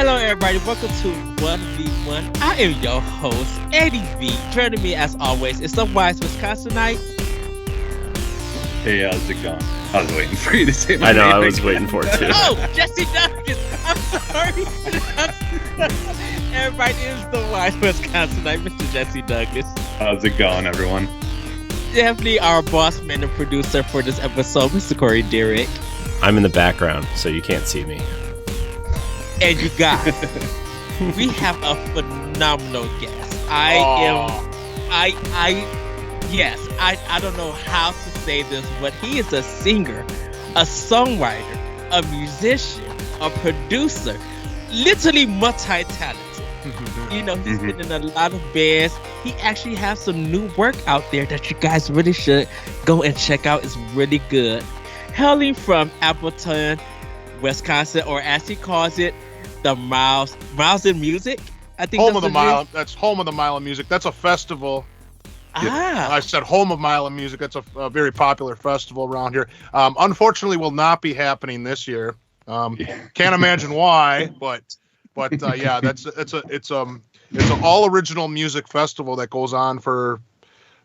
Hello, everybody. Welcome to 1v1. I am your host, Eddie V. Joining me, as always, is the wise Wisconsinite. Hey, how's it going? I was waiting for you to say my I know, name I was again. waiting for it too. Oh, Jesse Douglas. I'm sorry. Everybody is the wise Wisconsinite, Mr. Jesse Douglas. How's it going, everyone? Definitely our boss man and producer for this episode, Mr. Corey Derrick. I'm in the background, so you can't see me. And you guys, we have a phenomenal guest. I don't know how to say this, but he is a singer, a songwriter, a musician, a producer, literally multi-talented. You know, he's been in a lot of bands. He actually has some new work out there that you guys really should go and check out. It's really good. Hailing from Appleton, Wisconsin, or as he calls it, the Miles in Music. I think Home of the Mile. That's Home of the Mile of Music. That's a festival. I said Home of Mile of Music. That's a very popular festival around here. Unfortunately, will not be happening this year. Can't imagine why, but yeah, it's an all original music festival that goes on for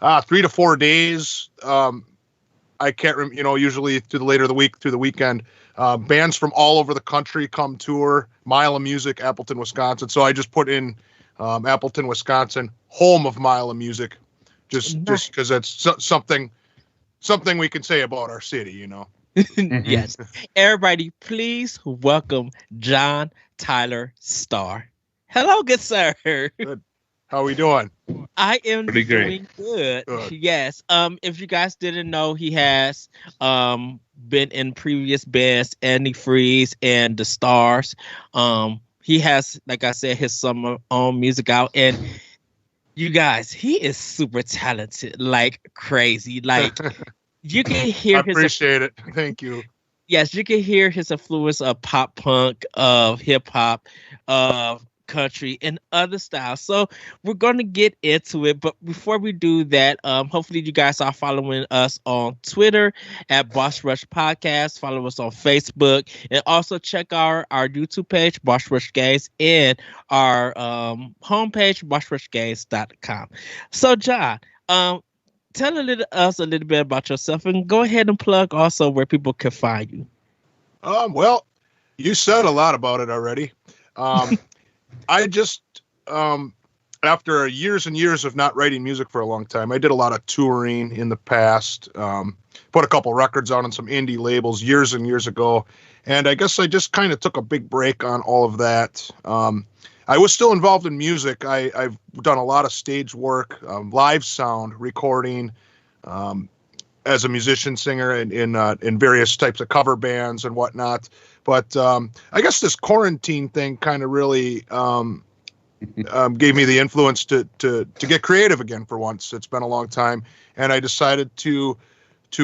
3 to 4 days. I can't remember, usually through the later of the week, through the weekend. Bands from all over the country come tour. Mile of Music, Appleton, Wisconsin. So I just put in Appleton, Wisconsin, Home of Mile of Music, just because that's something we can say about our city, Yes. Everybody, please welcome John Tyler Starr. Hello, good sir. Good. How are we doing? I am Pretty great. doing good. Yes. If you guys didn't know, he has been in previous bands, Antifreeze and the Stars. He has, like I said, his own music out, and you guys, he is super talented, like crazy. Like you can hear I appreciate it. Thank you. Yes, you can hear his influence of pop punk, of hip hop, of country and other styles. So we're going to get into it, but before we do that, hopefully you guys are following us on Twitter at Boss Rush Podcast. Follow us on Facebook, and also check our YouTube page, Boss Rush Games, and our homepage, bossrushgames.com. So John, tell us a little bit about yourself, and go ahead and plug also where people can find you. Well, you said a lot about it already. I just, after years and years of not writing music for a long time, I did a lot of touring in the past, put a couple records out on some indie labels years and years ago. And I guess I just kind of took a big break on all of that. I was still involved in music. I've done a lot of stage work, live sound recording, as a musician, singer in various types of cover bands and whatnot. But I guess this quarantine thing kind of really gave me the influence to get creative again for once. It's been a long time, and I decided to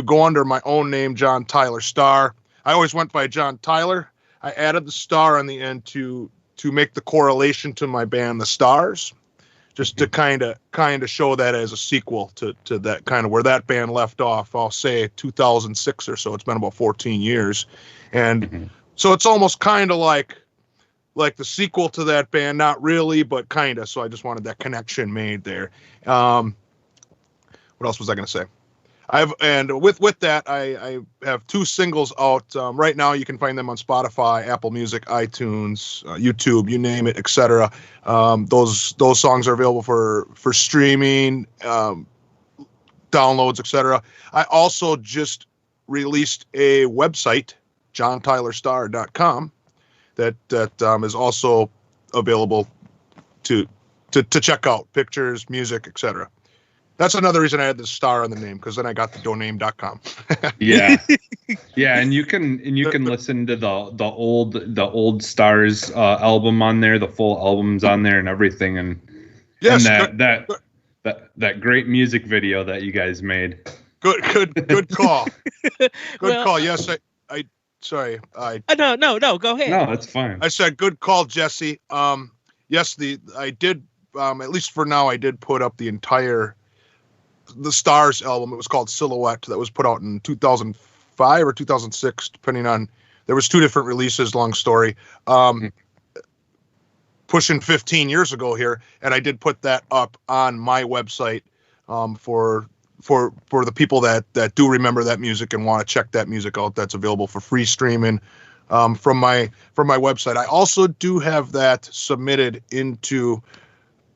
go under my own name, John Tyler Starr. I always went by John Tyler. I added the Starr on the end to make the correlation to my band, the Stars, just to kind of show that as a sequel to that kind of where that band left off. I'll say 2006 or so. It's been about 14 years, and so it's almost kind of like the sequel to that band, not really, but kind of. So I just wanted that connection made there. What else was I going to say? With that, I have 2 singles out right now. You can find them on Spotify, Apple Music, iTunes, YouTube, you name it, etc. Those songs are available for streaming, downloads, etc. I also just released a website, JohnTylerStarr.com, that is also available to check out pictures, music, etc. That's another reason I had the Starr on the name, because then I got the domain.com. Yeah, and you can listen to the old Stars album on there, the full album's on there and everything, and yes, and that great music video that you guys made. Good call. Good call. Yes, I sorry. No, go ahead. No, that's fine. I said good call, Jesse. Yes, I did. At least for now, I did put up the Stars album. It was called Silhouette. That was put out in 2005 or 2006, depending on. There was 2 different releases. Long story. pushing 15 years ago here, and I did put that up on my website for the people that do remember that music and want to check that music out. That's available for free streaming from my website. I also do have that submitted into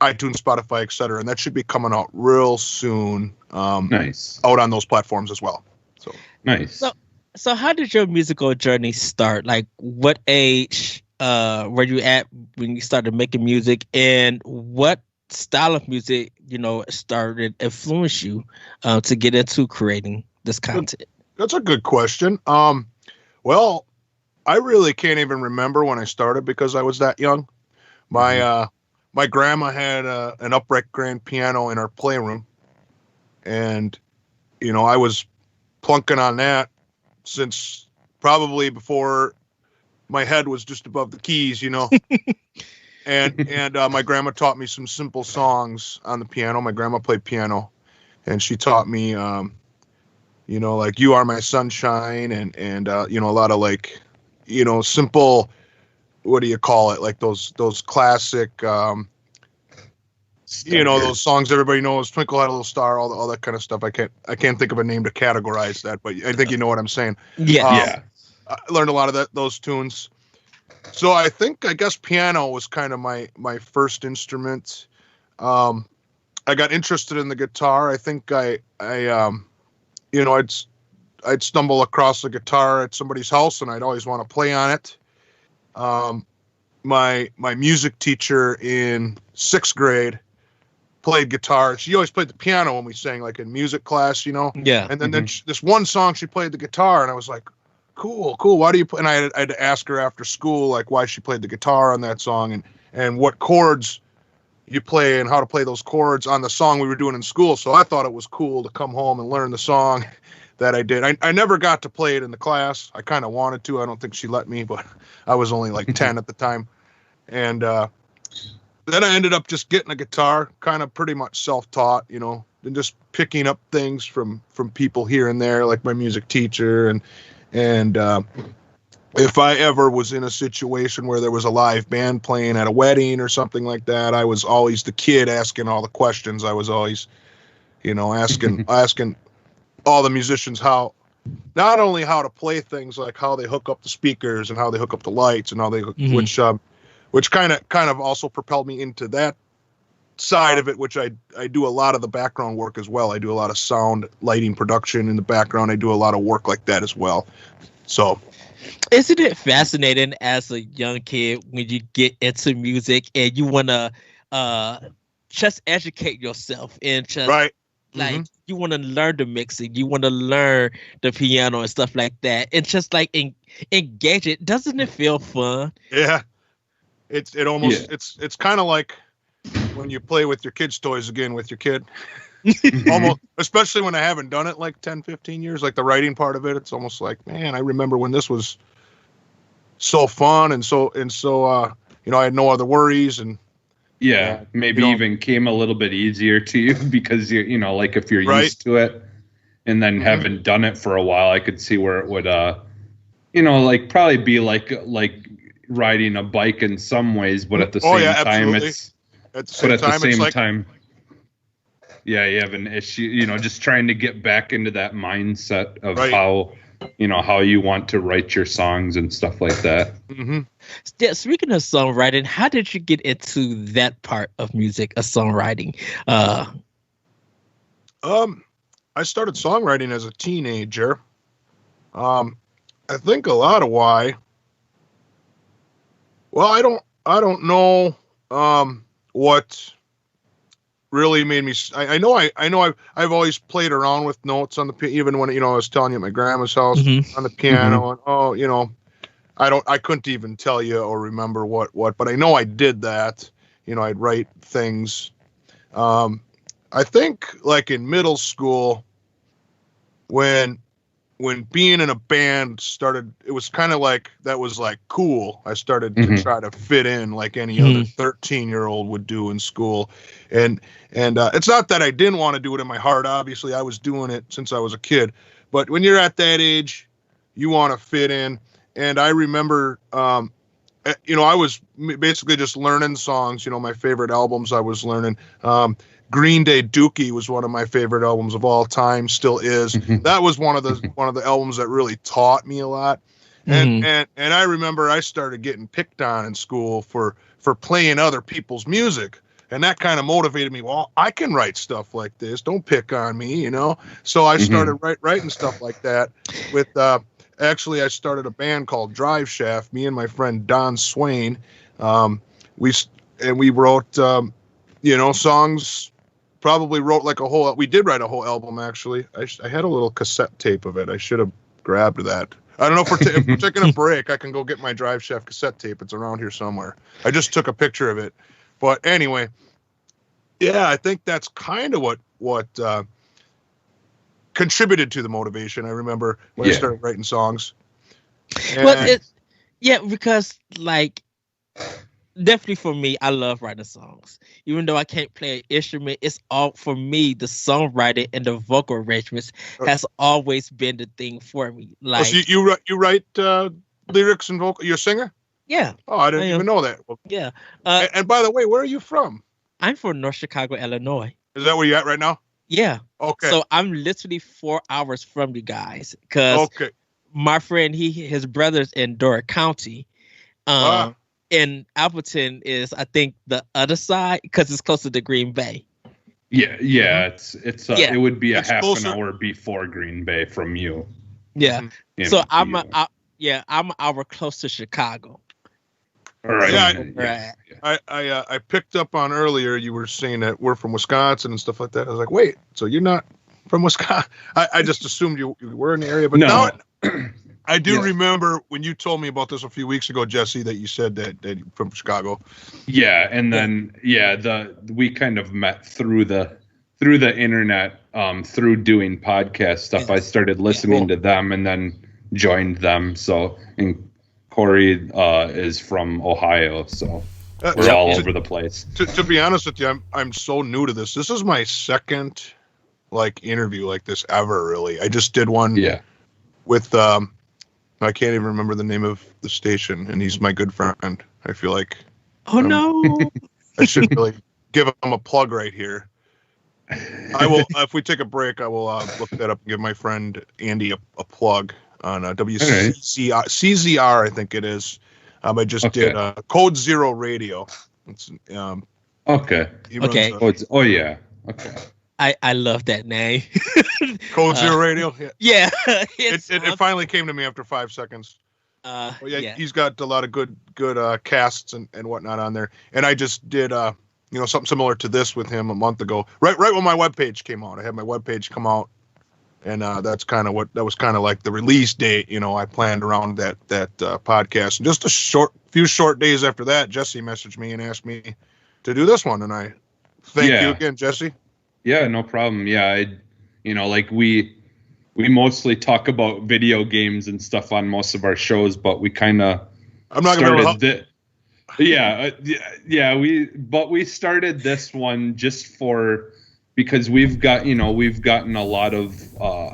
iTunes, Spotify, etc., and that should be coming out real soon. Nice. Out on those platforms as well. So nice. So how did your musical journey start? Like, what age were you at when you started making music, and what style of music, started influence you to get into creating this content? That's a good question. Well, I really can't even remember when I started because I was that young. My grandma had an upright grand piano in our playroom, and I was plunking on that since probably before my head was just above the keys, and my grandma taught me some simple songs on the piano. My grandma played piano, and she taught me, like "You Are My Sunshine" and a lot of like, simple, what do you call it? Like those classic, those songs everybody knows, "Twinkle Had a Little Star," all that kind of stuff. I can't think of a name to categorize that, but I think you know what I'm saying. Yeah. I learned a lot of those tunes. So I guess piano was kind of my first instrument. I got interested in the guitar. I think I'd stumble across a guitar at somebody's house, and I'd always want to play on it. My music teacher in 6th grade played guitar. She always played the piano when we sang, like in music class, Yeah. And then this one song she played the guitar, and I was like, cool. Why do you play? And I had to ask her after school, like, why she played the guitar on that song and what chords you play and how to play those chords on the song we were doing in school. So I thought it was cool to come home and learn the song that I did. I never got to play it in the class. I kind of wanted to. I don't think she let me, but I was only like 10 at the time. And then I ended up just getting a guitar, kind of pretty much self-taught, and just picking up things from people here and there, like my music teacher. And if I ever was in a situation where there was a live band playing at a wedding or something like that, I was always the kid asking all the questions. I was always, asking all the musicians not only how to play things, like how they hook up the speakers and how they hook up the lights and how they which kind of also propelled me into that side of it, which I do a lot of the background work as well. I do a lot of sound, lighting, production in the background. I do a lot of work like that as well. So, isn't it fascinating as a young kid when you get into music and you want to just educate yourself and just right. Like you want to learn the mixing, you want to learn the piano and stuff like that, and just like engage it. Doesn't it feel fun? Yeah, it's kind of like when you play with your kids' toys again with your kid. Almost, especially when I haven't done it like 10, 15 years, like the writing part of it. It's almost like, man, I remember when this was so fun and so I had no other worries and maybe even came a little bit easier to you because like if you're used to it and then haven't done it for a while, I could see where it would like probably be like riding a bike in some ways, but at the same time it's you have an issue, just trying to get back into that mindset of how you want to write your songs and stuff like that. Yeah, speaking of songwriting, how did you get into that part of music, songwriting? I started songwriting as a teenager. I think a lot of why. Well, I don't know what really made me. I know I've always played around with notes on the piano, even when I was telling you at my grandma's house on the piano, and I couldn't even tell you or remember what, but I know I did that. I'd write things. I think like in middle school, when being in a band started, it was kind of like that was like cool. I started to try to fit in like any other 13-year-old would do in school, and it's not that I didn't want to do it in my heart. Obviously, I was doing it since I was a kid, but when you're at that age, you want to fit in. And I remember I was basically just learning songs. My favorite albums I was learning. Green Day Dookie was one of my favorite albums of all time, still is. That was one of the albums that really taught me a lot. And I remember I started getting picked on in school for playing other people's music. And that kind of motivated me. Well, I can write stuff like this. Don't pick on me, So I started writing stuff like that. With actually, I started a band called Drive Shaft. Me and my friend Don Swain. We wrote, songs. Probably wrote we did write a whole album, actually. I had a little cassette tape of it. I should have grabbed that. I don't know if we're taking a break. I can go get my Drive Shaft cassette tape. It's around here somewhere. I just took a picture of it. But anyway, yeah, I think that's kind of what contributed to the motivation. I remember when I started writing songs. Well, because definitely for me, I love writing songs. Even though I can't play an instrument, it's all for me. The songwriting and the vocal arrangements has always been the thing for me. So you write lyrics and vocal. You're a singer? Yeah. Oh, I didn't even know that. Well, yeah. And by the way, where are you from? I'm from North Chicago, Illinois. Is that where you're at right now? Yeah. Okay. So I'm literally 4 hours from you guys because my friend, his brother's in Door County. And Appleton is, I think, the other side because it's closer to Green Bay. Yeah. It would be half an hour before Green Bay from you. Yeah. So I'm an hour close to Chicago. All right. Yeah, I picked up on earlier you were saying that we're from Wisconsin and stuff like that. I was like, wait, so you're not from Wisconsin? I just assumed you were in the area, but no. I do remember when you told me about this a few weeks ago, Jesse, that you said that you're from Chicago. Yeah, and then we kind of met through the internet, through doing podcast stuff. I started listening to them and then joined them. So, and Corey is from Ohio, so we're all over the place. To be honest with you, I'm so new to this. This is my second interview like this ever. Really, I just did one. With I can't even remember the name of the station, and he's my good friend. I feel like. Oh no! I should really give him a plug right here. I will. If we take a break, I will look that up and give my friend Andy a plug on CZR. I think it is. I just did Code Zero Radio. It's okay. Okay. I love that name. Code Zero Radio. Yeah. It finally came to me after 5 seconds. He's got a lot of good casts and whatnot on there. And I just did something similar to this with him a month ago. Right when my webpage came out. I had my webpage come out, and that was kind of like the release date. I planned around that podcast. And just a few short days after that, Jesse messaged me and asked me to do this one, and I thank you again, Jesse. Yeah, no problem. Yeah, we mostly talk about video games and stuff on most of our shows, but we kind of started we started this one just because we've gotten a lot of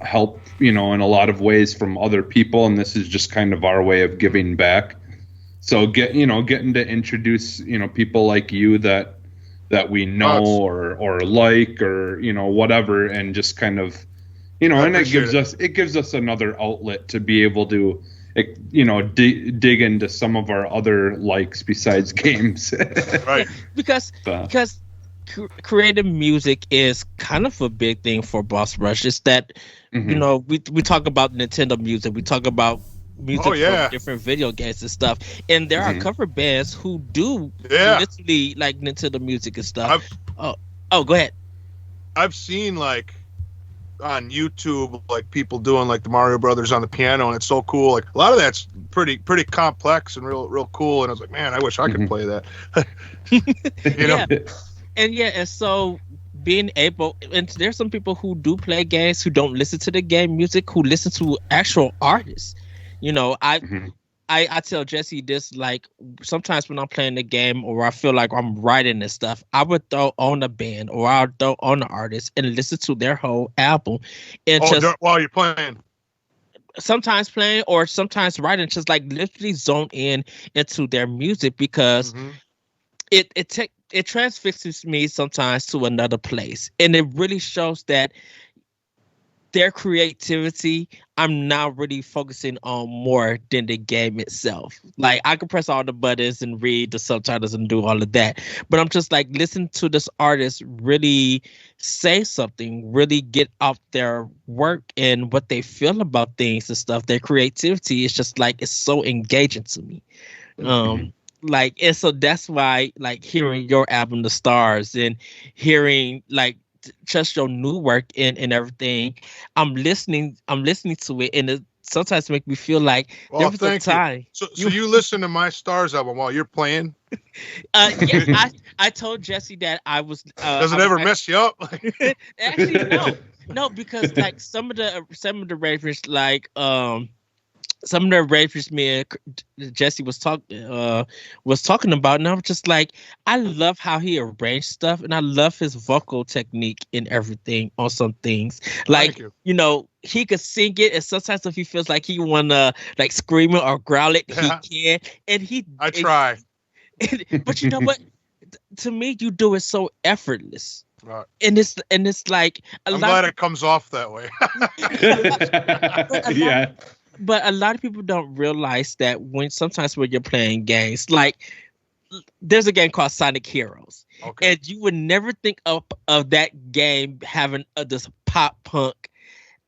help, in a lot of ways from other people, and this is just kind of our way of giving back. So getting to introduce, people like you that we know or like or whatever, and just kind of and it gives us another outlet to be able to dig into some of our other likes besides games. Right. because creative music is kind of a big thing for Boss Rush. It's that we talk about Nintendo music, we talk about music from different video games and stuff, and there are cover bands who do literally like Nintendo music and stuff. Go ahead. I've seen on YouTube people doing the Mario Brothers on the piano, and it's so cool. A lot of that's pretty complex and real cool. And I was like, man, I wish I could play that. And so being able, and there's some people who do play games who don't listen to the game music, who listen to actual artists. I tell Jesse this, sometimes when I'm playing the game or I feel like I'm writing this stuff, I would throw on a band or I'll throw on an artist and listen to their whole album. And while you're playing? sometimes playing or sometimes writing, just like literally zone in into their music because it transfixes me sometimes to another place, and it really shows that their creativity I'm now really focusing on more than the game itself. Like I can press all the buttons and read the subtitles and do all of that, but I'm just like listen to this artist really say something, really get out their work and what they feel about things and stuff. Their creativity is just like it's so engaging to me. Like, and so that's why like hearing your album The Stars and hearing like just your new work and everything, I'm listening to it, and it sometimes make me feel like there was a time. So you listen to my Stars album while you're playing? Yeah, I told Jesse that I was. Does it ever mess you up? Actually, no, because like some of the ravers like some of the ravers me and Jesse was talking about, and I was just like, I love how he arranged stuff, and I love his vocal technique and everything on some things. Like you know, he could sing it, and sometimes if he feels like he wanna like scream it or growl it, he can. And I try. But you know what? To me, you do it so effortless. Right. And it's like I'm glad it comes off that way. Yeah. But a lot of people don't realize that sometimes when you're playing games, like there's a game called Sonic Heroes, and you would never think of that game having this pop punk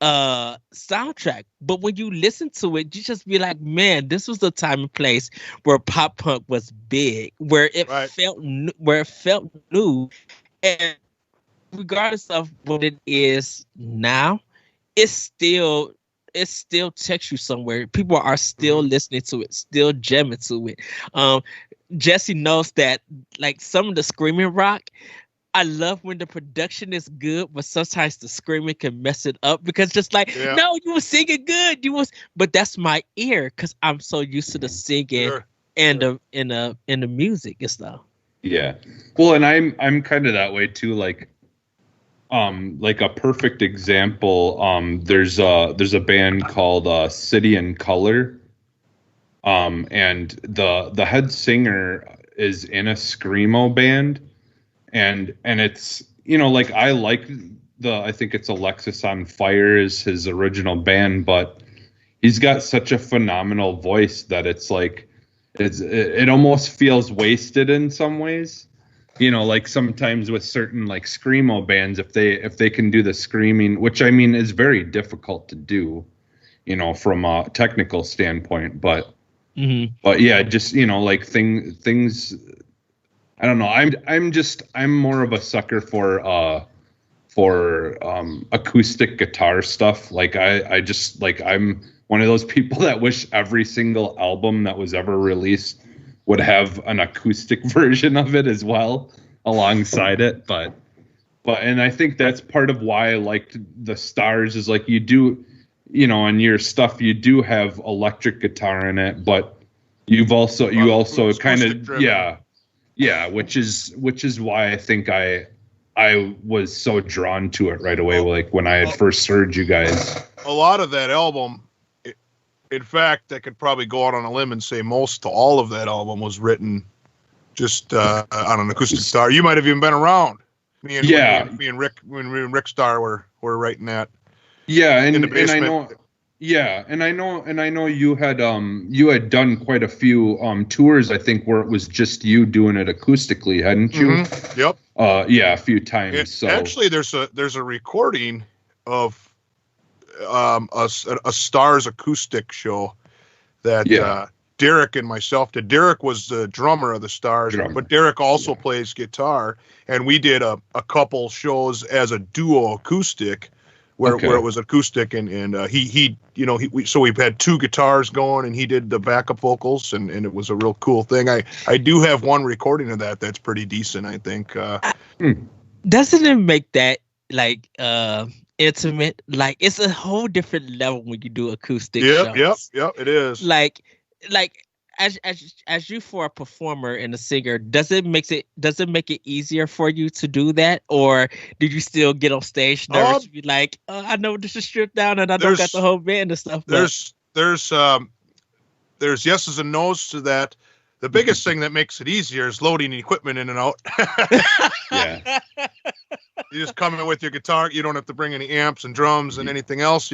soundtrack. But when you listen to it, you just be like, man, this was the time and place where pop punk was big, where it felt new, and regardless of what it is now, it still takes you somewhere. People are still listening to it, still jamming to it. Jesse knows that like some of the screaming rock, I love when the production is good, but sometimes the screaming can mess it up because just like, no, you were singing good. But that's my ear because I'm so used to the singing and the in the music and stuff. Yeah. Well, and I'm kind of that way too. Like a perfect example, there's a band called City and Color, and the head singer is in a screamo band, and it's, you know, like I think it's Alexis on Fire is his original band, but he's got such a phenomenal voice that it's like it almost feels wasted in some ways. You know, like sometimes with certain like screamo bands, if they can do the screaming, which I mean is very difficult to do, you know, from a technical standpoint, but yeah, just, you know, like things. I don't know. I'm more of a sucker for acoustic guitar stuff. Like I just like I'm one of those people that wish every single album that was ever released would have an acoustic version of it as well alongside it. But and I think that's part of why I liked the Stars is like you do, you know, in your stuff, you do have electric guitar in it, but you also kind of, yeah, which is why I think I was so drawn to it right away. Like when I had first heard you guys, a lot of that album, in fact, I could probably go out on a limb and say most to all of that album was written just on an acoustic guitar. You might have even been around. Me and Rick Starr were writing that. Yeah, and I know. Yeah, and I know you had done quite a few tours, I think, where it was just you doing it acoustically, hadn't you? Mm-hmm. Yep. Yeah, a few times. So actually, there's a recording of a Starr's acoustic show that Derek and myself did. Derek was the drummer of the Stars, but Derek also plays guitar, and we did a couple shows as a duo acoustic where it was acoustic, and he you know, so we've had two guitars going, and he did the backup vocals, and it was a real cool thing. I do have one recording of that's pretty decent, I think. Doesn't it make that like intimate? Like it's a whole different level when you do acoustic shows. Yep, it is. Like as you for a performer and a singer, does it make it easier for you to do that, or did you still get on stage nervous? Be like, I know this is stripped down and I don't got the whole band and stuff. There's yeses and nos to that. The biggest thing that makes it easier is loading equipment in and out. Yeah. You just come in with your guitar. You don't have to bring any amps and drums and anything else,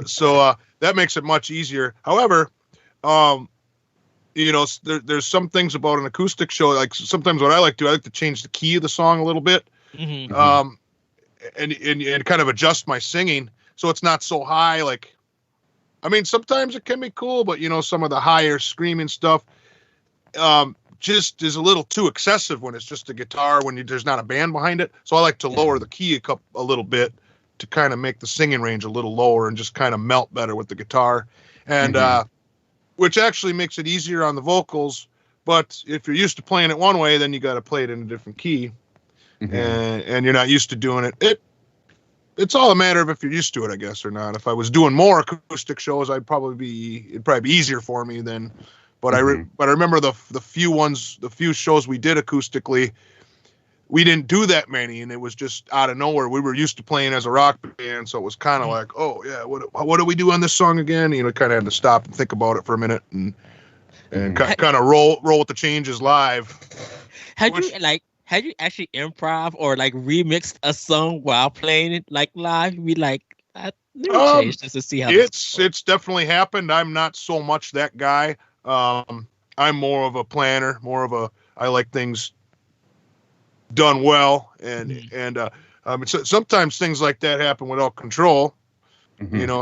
So that makes it much easier. However, there's some things about an acoustic show. Like sometimes what I like to change the key of the song a little bit, and kind of adjust my singing so it's not so high. Like, I mean, sometimes it can be cool, but some of the higher screaming stuff just is a little too excessive when it's just a guitar, when there's not a band behind it. So I like to lower the key a little bit to kind of make the singing range a little lower and just kind of melt better with the guitar. And, which actually makes it easier on the vocals. But if you're used to playing it one way, then you got to play it in a different key. And you're not used to doing it. It's all a matter of if you're used to it, I guess, or not. If I was doing more acoustic shows, it'd probably be easier for me then. But I remember the few shows we did acoustically, we didn't do that many, and it was just out of nowhere. We were used to playing as a rock band, so it was kind of like, oh yeah, what do we do on this song again? Kind of had to stop and think about it for a minute and kind of roll with the changes live. Had you actually improv or like remixed a song while playing it like live? Be like, let me change this to see how it's definitely happened. I'm not so much that guy. I'm more of a planner, I like things done well, and sometimes things like that happen without control.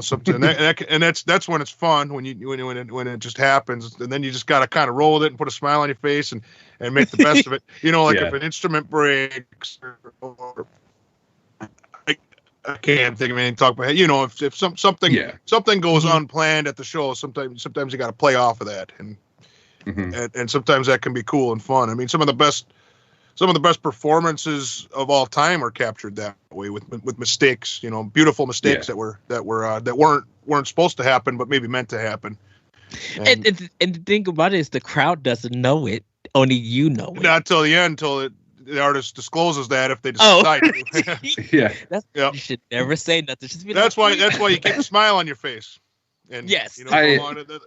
Something and that's when it's fun, when it just happens, and then you just got to kind of roll with it and put a smile on your face and make the best of it. If an instrument breaks or I can't think of anything to talk about. If something goes unplanned at the show, sometimes you got to play off of that, and sometimes that can be cool and fun. I mean, some of the best performances of all time are captured that way with mistakes. Beautiful mistakes that weren't supposed to happen, but maybe meant to happen. And the thing about it is the crowd doesn't know it. Only you know it. Not till the end, the artist discloses that if they decide to. You should never say nothing. Just be that's why you keep a smile on your face. And yes, one of the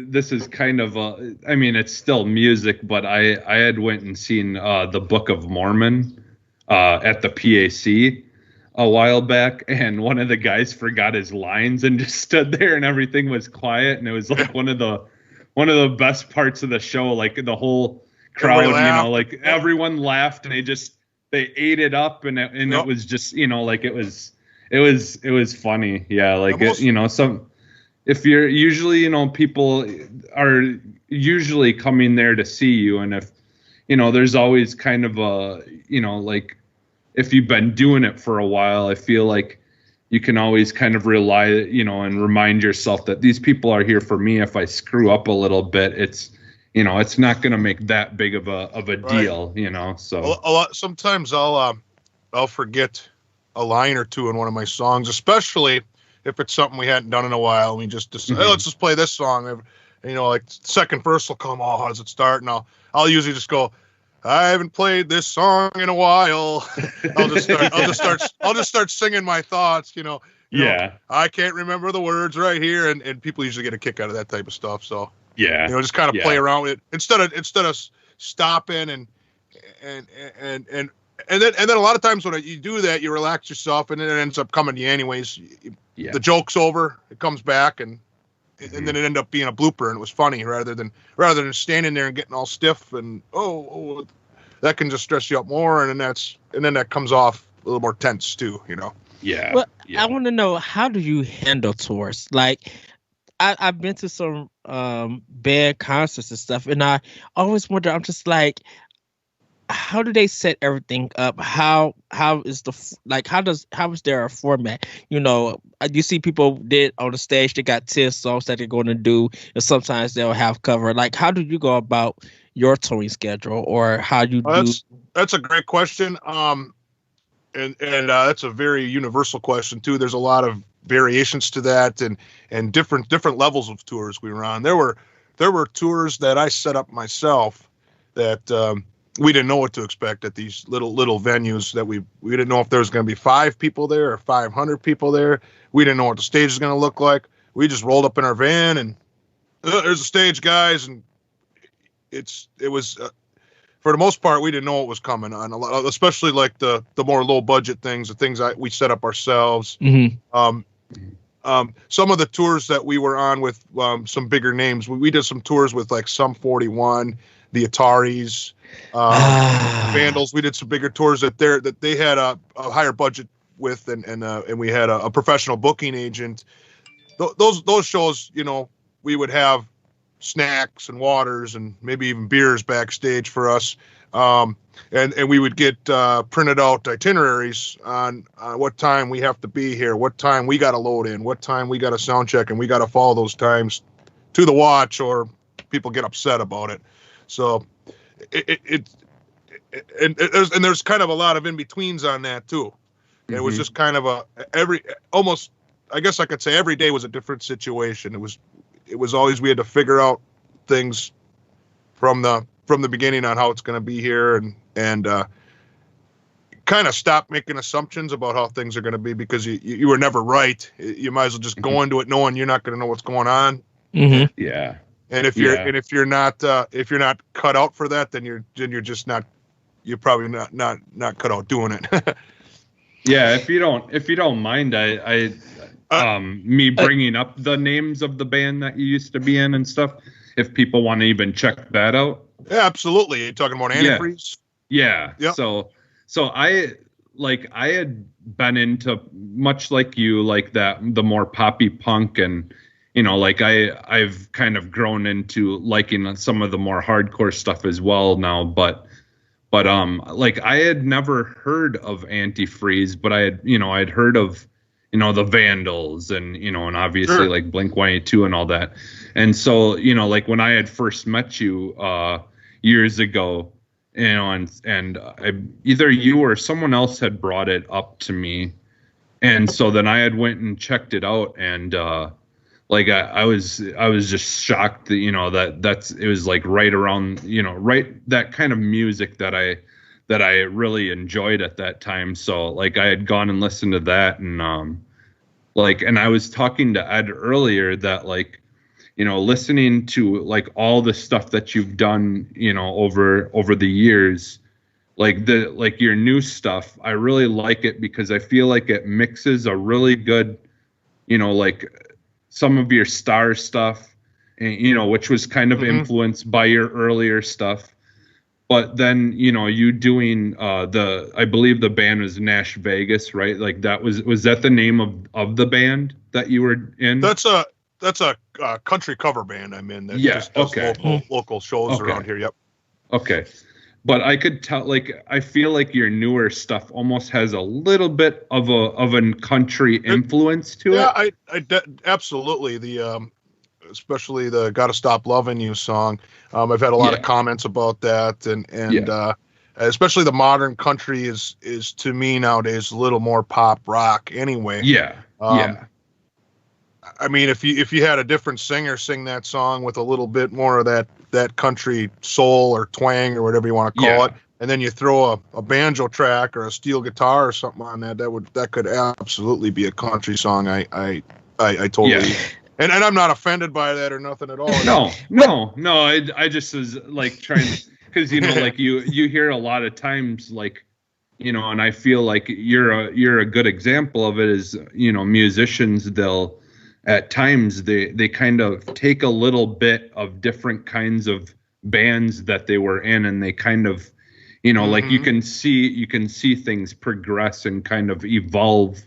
this is kind of I mean, it's still music, but I had went and seen the Book of Mormon at the PAC a while back, and one of the guys forgot his lines and just stood there and everything was quiet, and it was like one of the best parts of the show. Like the whole crowd, everyone laughed and they ate it up, and it was just it was funny. If you're usually people are usually coming there to see you, and if there's always kind of a if you've been doing it for a while, I feel like you can always kind of rely and remind yourself that these people are here for me. If I screw up a little bit, it's it's not going to make that big of a deal, So sometimes I'll forget a line or two in one of my songs, especially if it's something we hadn't done in a while. We just decide, hey, let's just play this song. Like second verse will come. Oh, how does it start? And I'll usually just go, I haven't played this song in a while. I'll just start singing my thoughts. I can't remember the words right here, and people usually get a kick out of that type of stuff. So just kind of play around with it instead of stopping and then a lot of times when you do that, you relax yourself, and it ends up coming to you anyways. The joke's over, it comes back, and then it ended up being a blooper, and it was funny rather than standing there and getting all stiff and that can just stress you up more, and then that comes off a little more tense too. Well, I want to know, how do you handle tours? Like, I've been to some band concerts and stuff, and I always wonder, I'm just like, how do they set everything up? How is there a format? You see people did on the stage, they got 10 songs that they're going to do, and sometimes they'll have cover. Like, how do you go about your touring schedule, or how you do? That's a great question. And that's a very universal question too. There's a lot of variations to that, and different levels of tours we were on. There were tours that I set up myself that we didn't know what to expect at these little venues that we didn't know if there was going to be 5 people there or 500 people there. We didn't know what the stage was going to look like. We just rolled up in our van and there's a stage, guys, and it was for the most part we didn't know what was coming on a lot, especially like the more low budget things, the things we set up ourselves. Mm-hmm. Some of the tours that we were on with some bigger names, we did some tours with like Sum 41, the Ataris, Vandals. We did some bigger tours that they had a higher budget with, and we had a professional booking agent. Those shows, you know, we would have snacks and waters and maybe even beers backstage for us. And we would get printed out itineraries on what time we have to be here, what time we got to load in, what time we got to sound check, and we got to follow those times to the watch, or people get upset about it. So there's kind of a lot of in betweens on that too. Mm-hmm. It was just kind of almost, I guess I could say every day was a different situation. It was always, we had to figure out things from the beginning on how it's going to be here, and kind of stop making assumptions about how things are going to be, because you were never right. You might as well just go into it knowing you're not going to know what's going on. Mm-hmm. Yeah. And if you're not cut out for that, then you're probably not cut out doing it. Yeah, if you don't mind, I me bringing up the names of the band that you used to be in and stuff, if people want to even check that out. Yeah, absolutely. You're talking about Antifreeze? Yeah. Yep. So I had been into, much like you, like the more poppy punk, and you know, like I've kind of grown into liking some of the more hardcore stuff as well now, but like I had never heard of Antifreeze, but I'd heard of, you know, the Vandals and, you know, and obviously Sure. like Blink-182 and all that. And so, you know, like when I had first met you years ago, you know, and either you or someone else had brought it up to me. And so then I had went and checked it out, and like I was just shocked that, you know, it was like right around, you know, right, that kind of music that I really enjoyed at that time. So like I had gone and listened to that, and and I was talking to Ed earlier that, like, you know, listening to like all the stuff that you've done, you know, over the years, like your new stuff, I really like it because I feel like it mixes a really good, you know, like some of your Starr stuff, and, you know, which was kind of Mm-hmm. influenced by your earlier stuff. But then, you know, you doing I believe the band was Nash Vegas, right? Like was that the name of the band that you were in? That's a country cover band I'm in that just does local shows around here. Yep. Okay. But I could tell, like, I feel like your newer stuff almost has a little bit of a country influence to it. Yeah, absolutely. Especially the "Gotta Stop Loving You" song. I've had a lot of comments about that, and especially the modern country is to me nowadays a little more pop rock anyway. Yeah. I mean, if you had a different singer sing that song with a little bit more of that country soul or twang or whatever you want to call it, and then you throw a banjo track or a steel guitar or something on that could absolutely be a country song. I totally. Yeah. And I'm not offended by that or nothing at all. No. I just was like trying to, because, you know, like you hear a lot of times, like, you know, and I feel like you're a good example of it, is, you know, musicians, they'll at times they kind of take a little bit of different kinds of bands that they were in, and they kind of, you know, like you can see things progress and kind of evolve,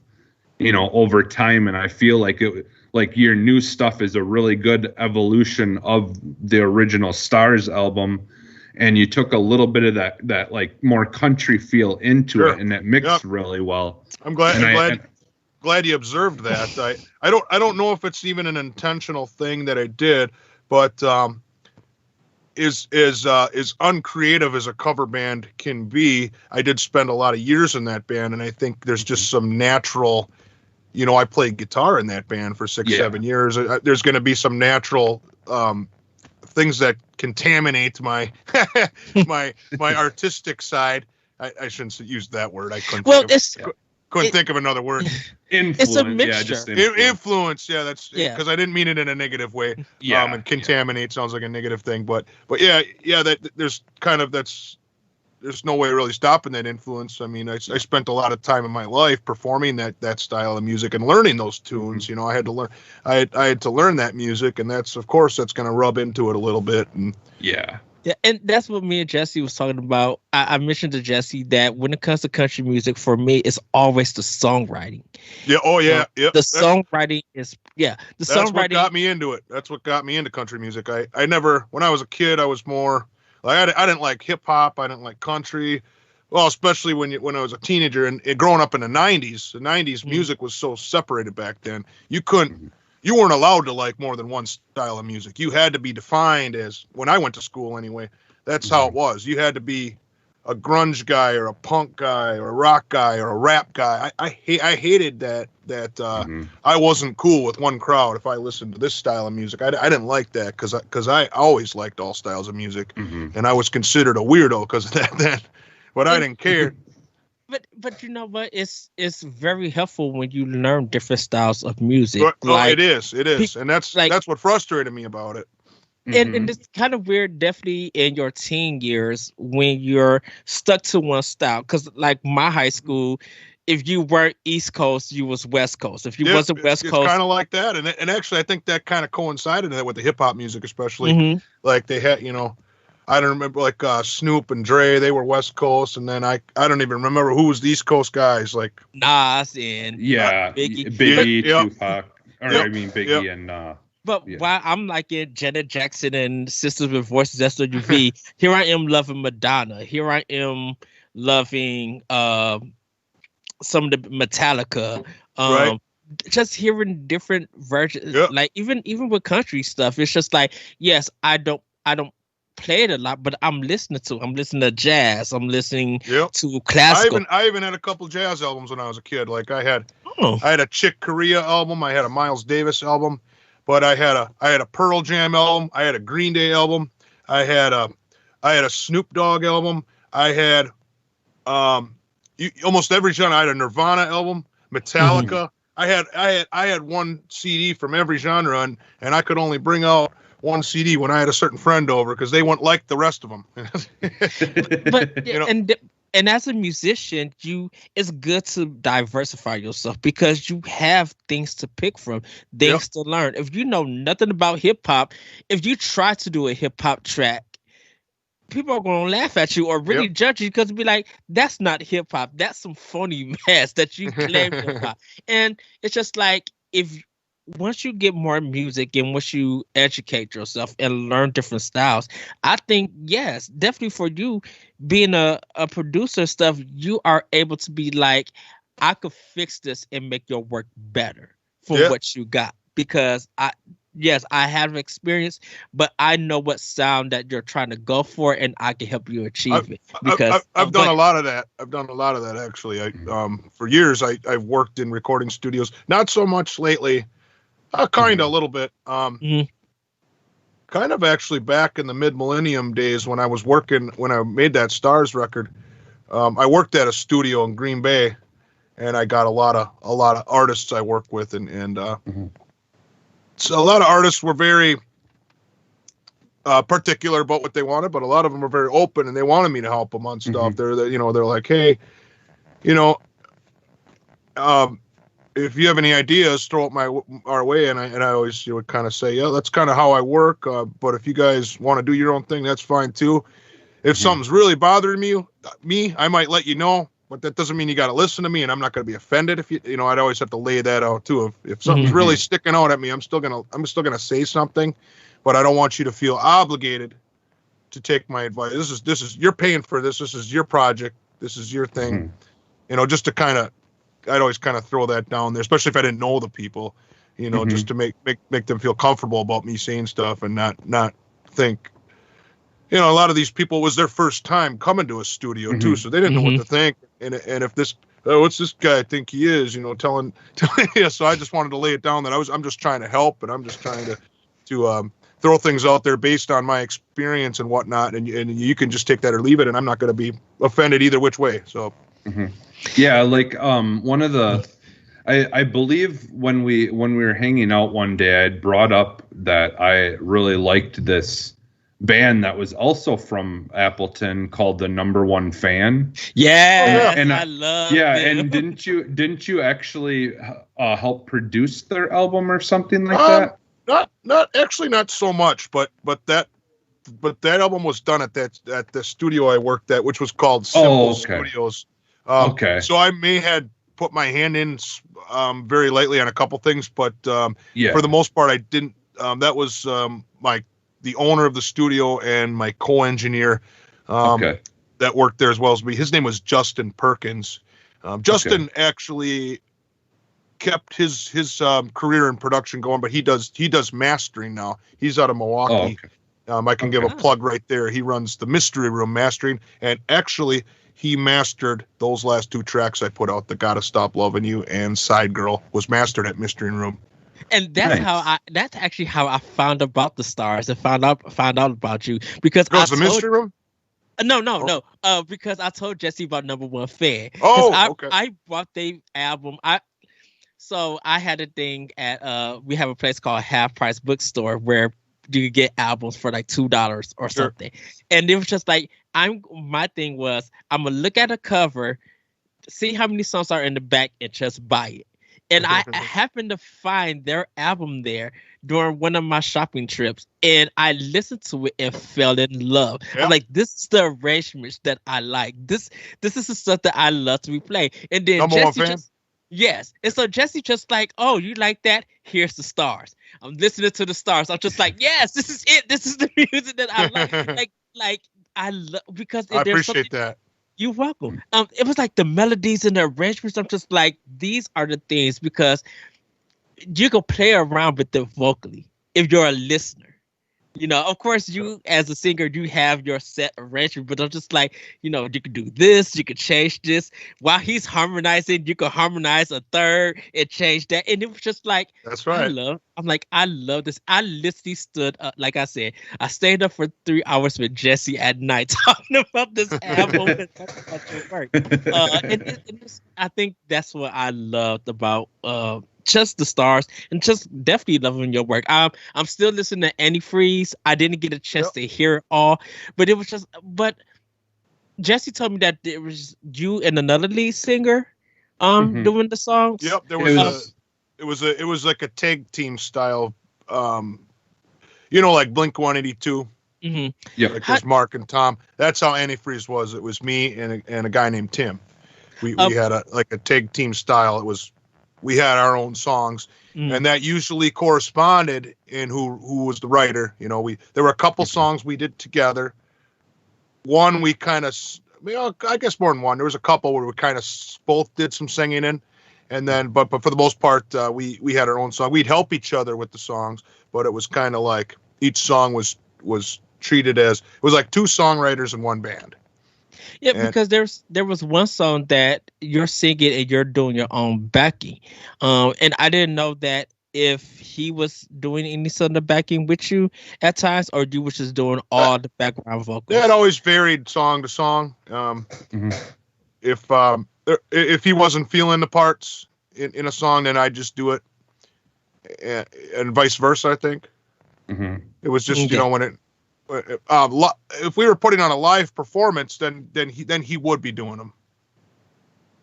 you know, over time. And I feel like like your new stuff is a really good evolution of the original Starr's album, and you took a little bit of that like more country feel into it, and that mixed really well. I'm glad you observed that. I don't know if it's even an intentional thing that I did, but is uncreative as a cover band can be. I did spend a lot of years in that band, and I think there's just some natural I played guitar in that band for 6-7 years. There's going to be some natural things that contaminate my my artistic side. I shouldn't use that word. I couldn't. Think of another word. Influence. It's a mixture. Yeah, just influence. Yeah, that's because I didn't mean it in a negative way. Yeah. And contaminate sounds like a negative thing, but yeah. That there's kind of there's no way really stopping that influence. I mean, I spent a lot of time in my life performing that style of music and learning those tunes. I had to learn. I had to learn that music, and that's going to rub into it a little bit. And yeah, and that's what me and Jesse was talking about. I mentioned to Jesse that when it comes to country music, for me, it's always the songwriting. Yeah. Oh yeah. Yeah. The songwriting is That's what got me into it. That's what got me into country music. I never, when I was a kid, I was more. Like I didn't like hip hop. I didn't like country. Well, especially when I was a teenager and growing up in the 90s. The 90s music was so separated back then. You weren't allowed to like more than one style of music. You had to be defined as, when I went to school anyway, that's how it was. You had to be a grunge guy or a punk guy or a rock guy or a rap guy. I hated that I wasn't cool with one crowd if I listened to this style of music. I didn't like that because I always liked all styles of music, and I was considered a weirdo because of that. But I didn't care. But you know what? It's very helpful when you learn different styles of music. It is, and that's what frustrated me about it. And it's kind of weird, definitely in your teen years when you're stuck to one style. Because like my high school, if you weren't East Coast, you was West Coast. If you wasn't West Coast, it's kind of like that. And actually, I think that kind of coincided with the hip hop music, especially. Like they had, I don't remember like Snoop and Dre, they were West Coast, and then I don't even remember who was the East Coast guys, like Nas and Biggie, Tupac, Biggie and. But while I'm like in Janet Jackson and Sisters with Voices SWV, here I am loving Madonna. Here I am loving some of the Metallica. Just hearing different versions, like even with country stuff, it's just like, yes, I don't play it a lot, but I'm listening to jazz. I'm listening to classical. I even had a couple jazz albums when I was a kid. Like I had a Chick Corea album. I had a Miles Davis album. But I had a Pearl Jam album. I had a Green Day album. I had a Snoop Dogg album. I had almost every genre. I had a Nirvana album, Metallica. I had one CD from every genre, and I could only bring out one CD when I had a certain friend over because they wouldn't like the rest of them. But and as a musician, it's good to diversify yourself because you have things to pick from, things to learn. If you know nothing about hip hop, if you try to do a hip hop track, people are going to laugh at you or really judge you because be like, that's not hip hop. That's some phony mess that you claim hip hop. And it's just like, once you get more music and once you educate yourself and learn different styles, I think, yes, definitely for you being a producer stuff, you are able to be like, I could fix this and make your work better from what you got. Because I have experience, but I know what sound that you're trying to go for and I can help you achieve it. Because I've done a lot of that. I've done a lot of that actually. For years I've worked in recording studios, not so much lately. Kind of a little bit. Kind of actually back in the mid-millennium days when I made that Starr's record. I worked at a studio in Green Bay, and I got a lot of artists I work with, and so a lot of artists were very particular about what they wanted, but a lot of them were very open, and they wanted me to help them on stuff. They're like, hey, if you have any ideas, throw it our way. And I always would kind of say, yeah, that's kind of how I work. But if you guys want to do your own thing, that's fine too. If something's really bothering me, I might let you know. But that doesn't mean you got to listen to me, and I'm not going to be offended if I'd always have to lay that out too. If something's really sticking out at me, I'm still gonna say something, but I don't want you to feel obligated to take my advice. This is you're paying for this. This is your project. This is your thing. Just to kind of. I'd always kind of throw that down there, especially if I didn't know the people, just to make them feel comfortable about me saying stuff and not think, a lot of these people, it was their first time coming to a studio too, so they didn't know what to think. And if this what's this guy think he is? Telling yeah. So I just wanted to lay it down that I'm just trying to help, and I'm just trying to throw things out there based on my experience and whatnot, and you can just take that or leave it, and I'm not going to be offended either which way. So, yeah, like one of the, I believe when we were hanging out one day, I'd brought up that I really liked this band that was also from Appleton called the Number One Fan. Yeah, and I love. Yeah, them. and didn't you actually help produce their album or something like that? Not so much, but that album was done at the studio I worked at, which was called Simple Studios. So I may had put my hand in very lightly on a couple things, but for the most part I didn't. That was the owner of the studio and my co-engineer that worked there as well as me. His name was Justin Perkins. Justin actually kept his career in production going, but he does mastering now. He's out of Milwaukee. I can give a plug right there. He runs the Mystery Room mastering, and actually he mastered those last 2 tracks I put out, the Gotta Stop Loving You and Side Girl, was mastered at Mystery Room. And that's that's actually how I found about the Starrs and found out about you, because the Mystery Room. No. Because I told Jesse about Number One Fan. Okay. I bought the album. So I had a thing at we have a place called Half Price Bookstore where you could get albums for like $2 or something. And it was just like my thing was I'm gonna look at a cover, see how many songs are in the back, and just buy it. And I happened to find their album there during one of my shopping trips, and I listened to it and fell in love. I'm like, this is the arrangements that I like. This is the stuff that I love to be playing. And then Jesse yes. And so Jesse just like, oh, you like that? Here's the Starrs. I'm listening to the Starrs. I'm just like, yes, this is it. This is the music that I like. like I love, because I appreciate that. You're welcome. It was like the melodies and the arrangements. I'm just like, these are the things, because you can play around with them vocally if you're a listener. Of course, you as a singer, you have your set arrangement, but I'm just like, you could do this, you could change this. While he's harmonizing, you could harmonize a third and change that. And it was just like, that's right. I love this. I literally stood up, like I said, I stayed up for 3 hours with Jesse at night talking about this album and talking about your work. I think that's what I loved about just the Starrs, and just definitely loving your work. I'm still listening to Antifreeze. I didn't get a chance to hear it all, but it was just. But Jesse told me that it was you and another lead singer, doing the songs. Yep, there was it was like a tag team style, like Blink 182. Mm-hmm. Yeah, like there's Mark and Tom. That's how Antifreeze was. It was me and a guy named Tim. We had a tag team style. We had our own songs, and that usually corresponded in who was the writer. There were a couple songs we did together. One we kind of, I guess more than one. There was a couple where we kind of both did some singing in, and then, but for the most part, we had our own song. We'd help each other with the songs, but it was kind of like each song was treated as, it was like 2 songwriters in one band. Yeah, because there was one song that you're singing and you're doing your own backing, and I didn't know that if he was doing any sort of backing with you at times, or you was just doing all the background vocals. That always varied song to song. If he wasn't feeling the parts in a song, then I'd just do it, and vice versa. I think it was just when it. If we were putting on a live performance, then he would be doing them,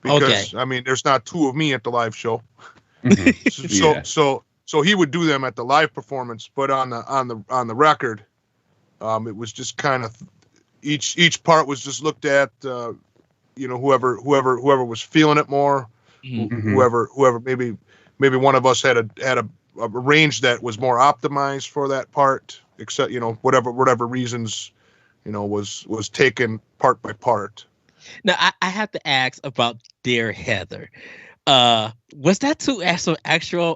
because I mean, there's not 2 of me at the live show, so he would do them at the live performance. But on the record, it was just kind of each part was just looked at, whoever was feeling it more, whoever maybe one of us had a range that was more optimized for that part. Except, whatever reasons, was taken part by part. Now, I have to ask about Dear Heather. Was that to actual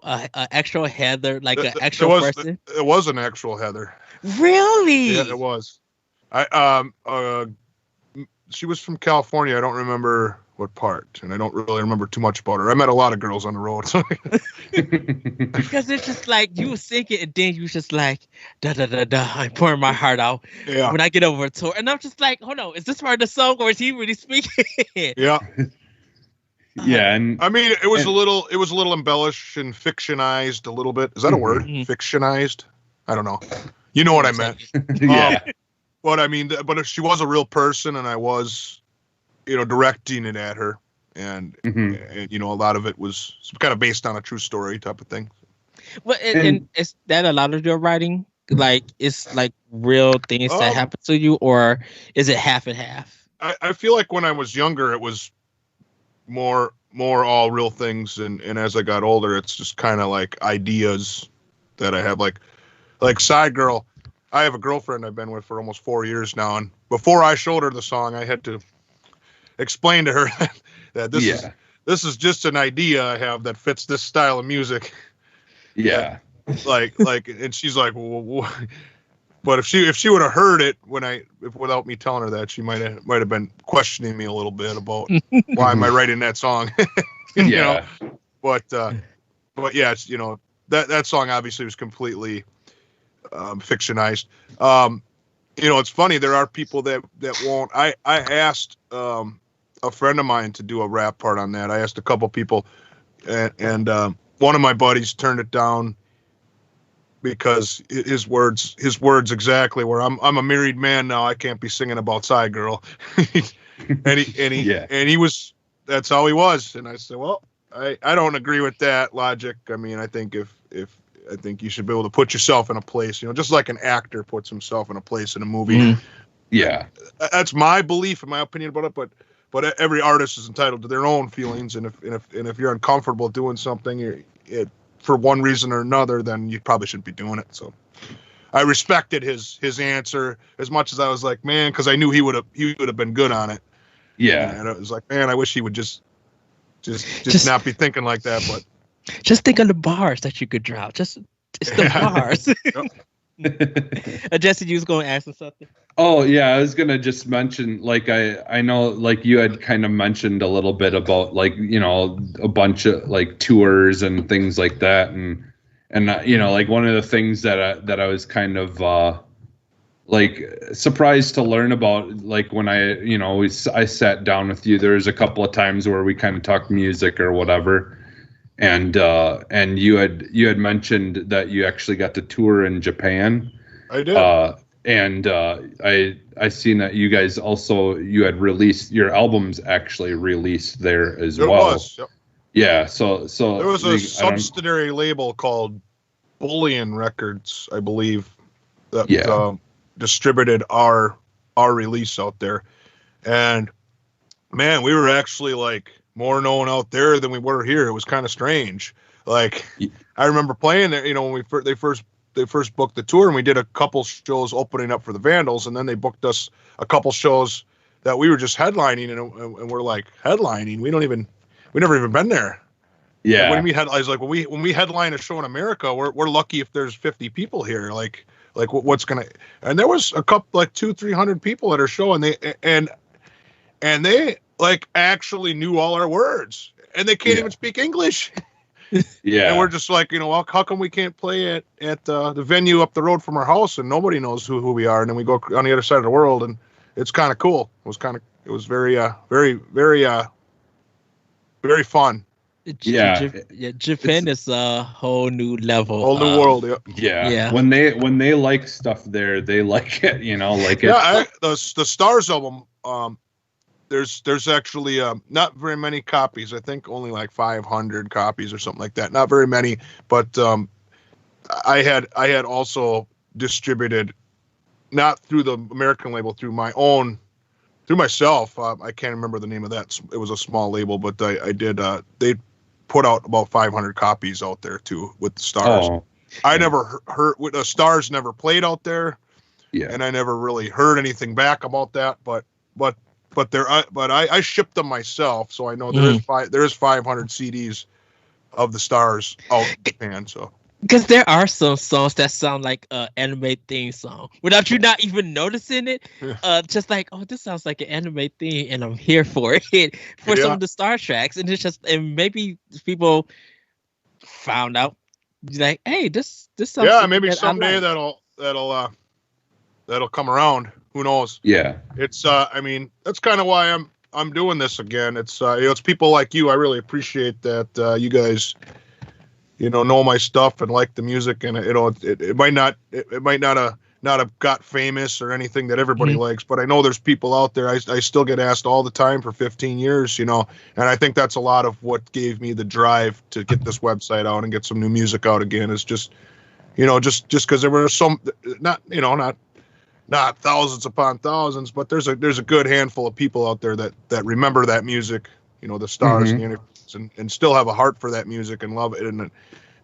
Heather, like an actual person? It was an actual Heather. Really? Yeah, it was. She was from California. I don't remember what part, and I don't really remember too much about her. I met a lot of girls on the road. So. Because it's just like you were singing, and then you was just like da da da da. I'm pouring my heart out. Yeah. When I get over a tour, and I'm just like, hold on, is this part of the song, or is he really speaking? Yeah. Yeah, and I mean, it was a little embellished and fictionized a little bit. Is that a word? Mhm. Fictionized? I don't know. You know what I meant. yeah, But I mean, but she was a real person, and I was, directing it at her, and a lot of it was kind of based on a true story type of thing. Well, and is that a lot of your writing? Like, it's like real things that happen to you, or is it half and half? I feel like when I was younger, it was more all real things, and as I got older, it's just kind of like ideas that I have, like Side Girl. I have a girlfriend I've been with for almost 4 years now, and before I showed her the song, I had to explain to her that this is just an idea I have that fits this style of music. Yeah. And she's like, well, but if she would have heard it without me telling her that, she might have been questioning me a little bit about why am I writing that song. Yeah. But yeah, it's, that song obviously was completely fictionized. It's funny, there are people that won't. I asked a friend of mine to do a rap part on that. I asked a couple people, and one of my buddies turned it down because his words exactly were, I'm a married man now, I can't be singing about Side Girl. and he was, that's how he was. And I said, well, I don't agree with that logic. I mean, I think I think you should be able to put yourself in a place, just like an actor puts himself in a place in a movie. Mm. Yeah. That's my belief and my opinion about it, but every artist is entitled to their own feelings, and if you're uncomfortable doing something, for one reason or another, then you probably shouldn't be doing it. So I respected his answer as much as I was like, man, because I knew he would have been good on it. Yeah. And I was like, man, I wish he would just not be thinking like that. But just think of the bars that you could drop. It's the bars. Jesse, you was going to ask him something. Oh yeah, I was gonna just mention, like, I know, like, you had kind of mentioned a little bit about, like, a bunch of like tours and things like that, and like one of the things that I was kind of like surprised to learn about, like, when I sat down with you, there was a couple of times where we kind of talked music or whatever, and you had mentioned that you actually got to tour in Japan. I did. And I seen that you guys also, you had released your albums actually released there as well. Was, yep. Yeah, so there was a subsidiary label called Bullion Records, I believe, that distributed our release out there. And man, we were actually like more known out there than we were here. It was kind of strange. Like, I remember playing there, when they first booked the tour, and we did a couple shows opening up for the Vandals, and then they booked us a couple shows that we were just headlining, and we're like, headlining? We never even been there. Yeah. Like, what do you mean headline? Like, when we headline a show in America, we're lucky if there's 50 people here. Like what's gonna? And there was a couple, like 200-300 people at our show, and they like actually knew all our words, and they can't even speak English. Yeah. And we're just like, well, how come we can't play at the venue up the road from our house, and nobody knows who we are, and then we go on the other side of the world, and it's kind of cool. It was very very fun. Yeah. Japan is a whole new level. Whole new world. Yeah. When they like stuff there, they like it, like it. Yeah, the Starr's album, there's actually not very many copies. I think only like 500 copies or something like that. Not very many, but I had also distributed, not through the American label, through myself. I can't remember the name of that. It was a small label, but I did. They put out about 500 copies out there too with the Starrs. Oh. I never heard with the Starrs, never played out there. Yeah. And I never really heard anything back about that, but I shipped them myself, so I know there is 500 CDs of the Starrs out in Japan. So Because there are some songs that sound like an anime theme song without you not even noticing it. Just like, oh, this sounds like an anime theme, and I'm here for it for some Yeah. of the Star tracks. And it's just, and maybe people found out, like, hey, this sounds Yeah, something maybe that I someday like. that'll come around. Who knows? Yeah. It's I mean, that's kind of why I'm doing this again. It's it's people like you. I really appreciate that you guys know my stuff and like the music, and it might not have got famous or anything that everybody Mhm. likes, but I know there's people out there. I still get asked all the time for 15 years, and I think that's a lot of what gave me the drive to get this website out and get some new music out again. Is just just because there were some, not thousands upon thousands, but there's a good handful of people out there that remember that music, the Stars and the Interviews, and still have a heart for that music and love it.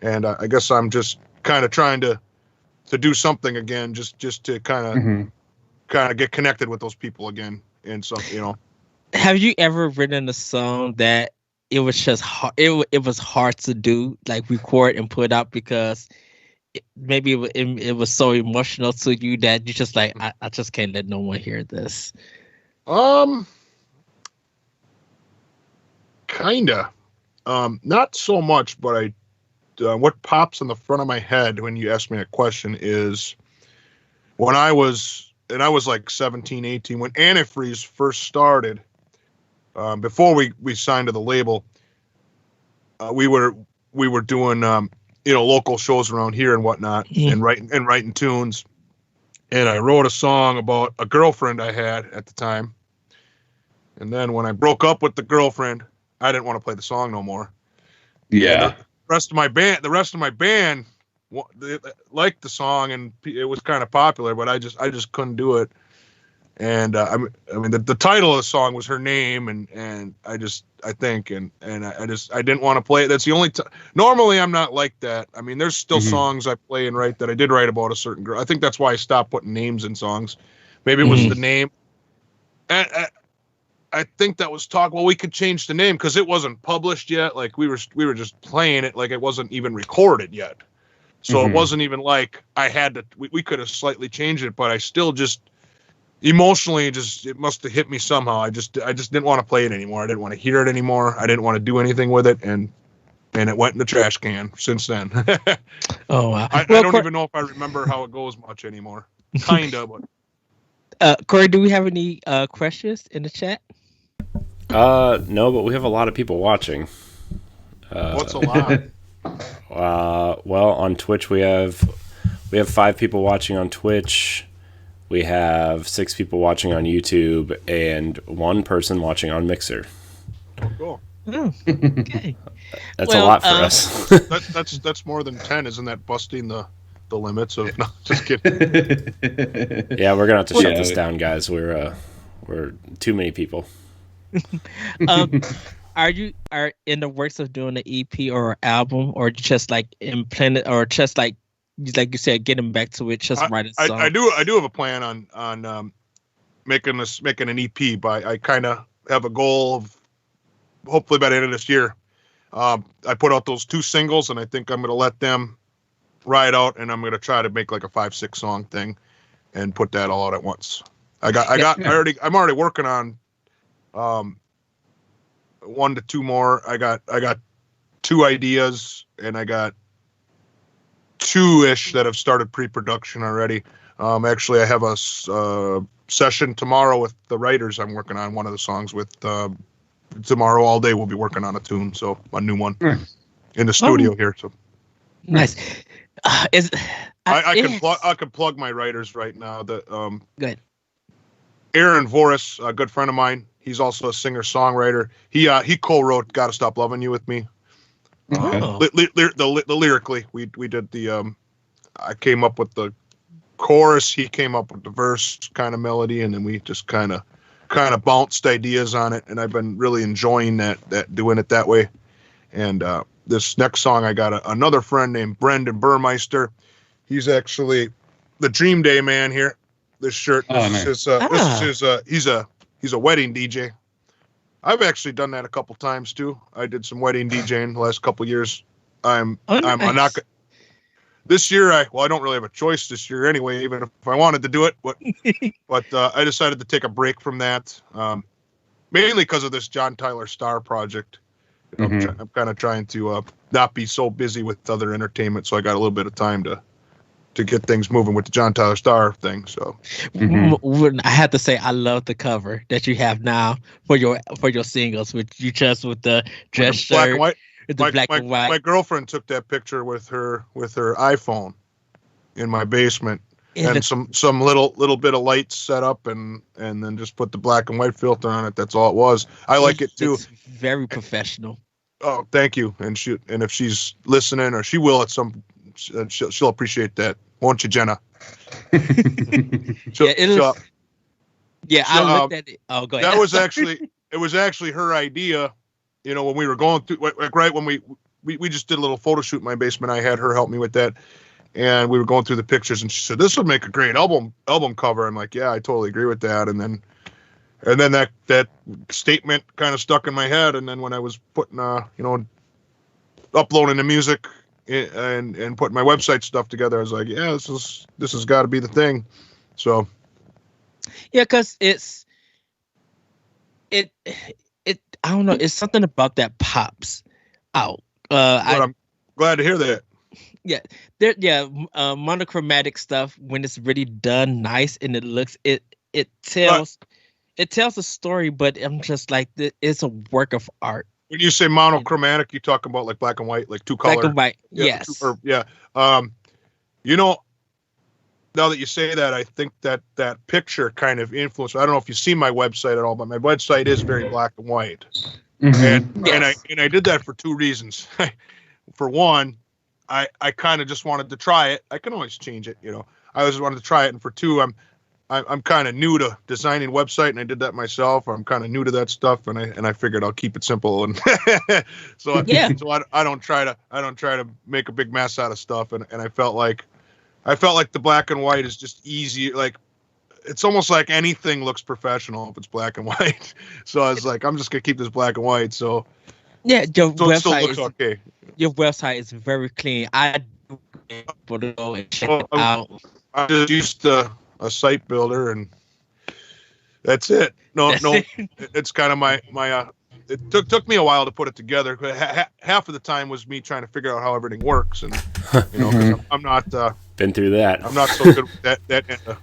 And I guess I'm just kind of trying to do something again, just to kind of get connected with those people again. And so, Have you ever written a song that it was just hard? It was hard to do, like record and put out because maybe it was so emotional to you that you just like, I just can't let no one hear this. Kinda, not so much, but what pops in the front of my head when you ask me a question is when I was like 17, 18, when Antifreeze first started, before we signed to the label, we were doing local shows around here and whatnot, and writing tunes. And I wrote a song about a girlfriend I had at the time. And then when I broke up with the girlfriend, I didn't want to play the song no more. Yeah. And the rest of my band liked the song, and it was kind of popular, but I just couldn't do it. And I mean, the title of the song was her name, and I didn't want to play it. That's the only time. Normally, I'm not like that. I mean, there's still songs I play and write that I did write about a certain girl. I think that's why I stopped putting names in songs. Maybe it was the name. And I think that was talk. Well, we could change the name because it wasn't published yet. Like we were just playing it, like it wasn't even recorded yet. So it wasn't even like I had to. We could have slightly changed it, but I still just. Emotionally, it must have hit me somehow. I just didn't want to play it anymore. I didn't want to hear it anymore. I didn't want to do anything with it, and it went in the trash can since then. Oh wow! I don't even know if I remember how it goes much anymore. Kinda, but Corey, do we have any questions in the chat? No, but we have a lot of people watching. What's a lot? Well, on Twitch we have 5 people watching on Twitch. We have 6 people watching on YouTube and 1 person watching on Mixer. Oh, cool. Oh, okay. That's a lot for us. That's more than 10. Isn't that busting the limits of? No, just kidding. Yeah, we're gonna have to shut this down, guys. We're too many people. Are in the works of doing an EP or album, or just like in planet, or just like you said, getting back to it, just writing songs? I do have a plan on making an EP. But I kind of have a goal of hopefully by the end of this year. I put out those 2 singles, and I think I'm going to let them ride out, and I'm going to try to make like a 5-6 song thing, and put that all out at once. I'm already working on 1 to 2 more. I got 2 ideas, and I got 2-ish that have started pre-production already. Actually, I have a session tomorrow with the writers. I'm working on one of the songs with. Tomorrow all day we'll be working on a tune, so a new one in the studio here. So nice. I can plug my writers right now. Good. Aaron Voris, a good friend of mine. He's also a singer songwriter. He co-wrote "Gotta Stop Loving You" with me. Lyrically, we did the. I came up with the chorus. He came up with the verse kind of melody, and then we just kind of bounced ideas on it. And I've been really enjoying that doing it that way. And this next song, I got another friend named Brendan Burmeister. He's actually the Dream Day man here. This shirt. He's a wedding DJ. I've actually done that a couple times too. I did some wedding DJing the last couple years. I'm not this year, I don't really have a choice this year anyway, even if I wanted to do it. But I decided to take a break from that, mainly because of this John Tyler Starr project. I'm kind of trying to not be so busy with other entertainment, so I got a little bit of time to get things moving with the John Tyler Starr thing. So I have to say, I love the cover that you have now for your singles, with the dress shirt, black and white. The black and white. My girlfriend took that picture with her iPhone in my basement, and some little bit of lights set up, and then just put the black and white filter on it. That's all it was. I like it too. It's very professional. Oh, thank you. And if she's listening, or she will at some, she'll appreciate that, won't you, Jenna? I looked at it. Oh, go ahead. That was actually her idea. You know, when we were going through, like, right when we just did a little photo shoot in my basement. I had her help me with that, and we were going through the pictures, and she said, "This would make a great album cover." I'm like, "Yeah, I totally agree with that." And then that statement kind of stuck in my head. And then when I was putting, uploading the music and putting my website stuff together, I was like, "Yeah, this has got to be the thing." So, yeah, because I don't know. It's something about that pops out. I'm glad to hear that. Yeah, monochromatic stuff, when it's really done nice and it tells a story, but I'm just like, it's a work of art. When you say monochromatic, you talking about like black and white, like two color? Black and white, yeah, yes. Now that you say that, I think that picture kind of influenced. I don't know if you've seen my website at all, but my website is very black and white. And I did that for two reasons. For one, I kind of just wanted to try it. I can always change it, I just wanted to try it. And for two, I'm kind of new to designing website, and I did that myself. I'm kind of new to that stuff, and I figured I'll keep it simple. And so I don't try to make a big mess out of stuff. And I felt like the black and white is just easy. Like, it's almost like anything looks professional if it's black and white. So I was like, I'm just gonna keep this black and white. So yeah, your so website it still looks okay. Your website is very clean. I do people to go and check it out. I just used a site builder, and that's it. No, it's kind of my. It took me a while to put it together. Half of the time was me trying to figure out how everything works, and because I'm not been through that. I'm not so good with that.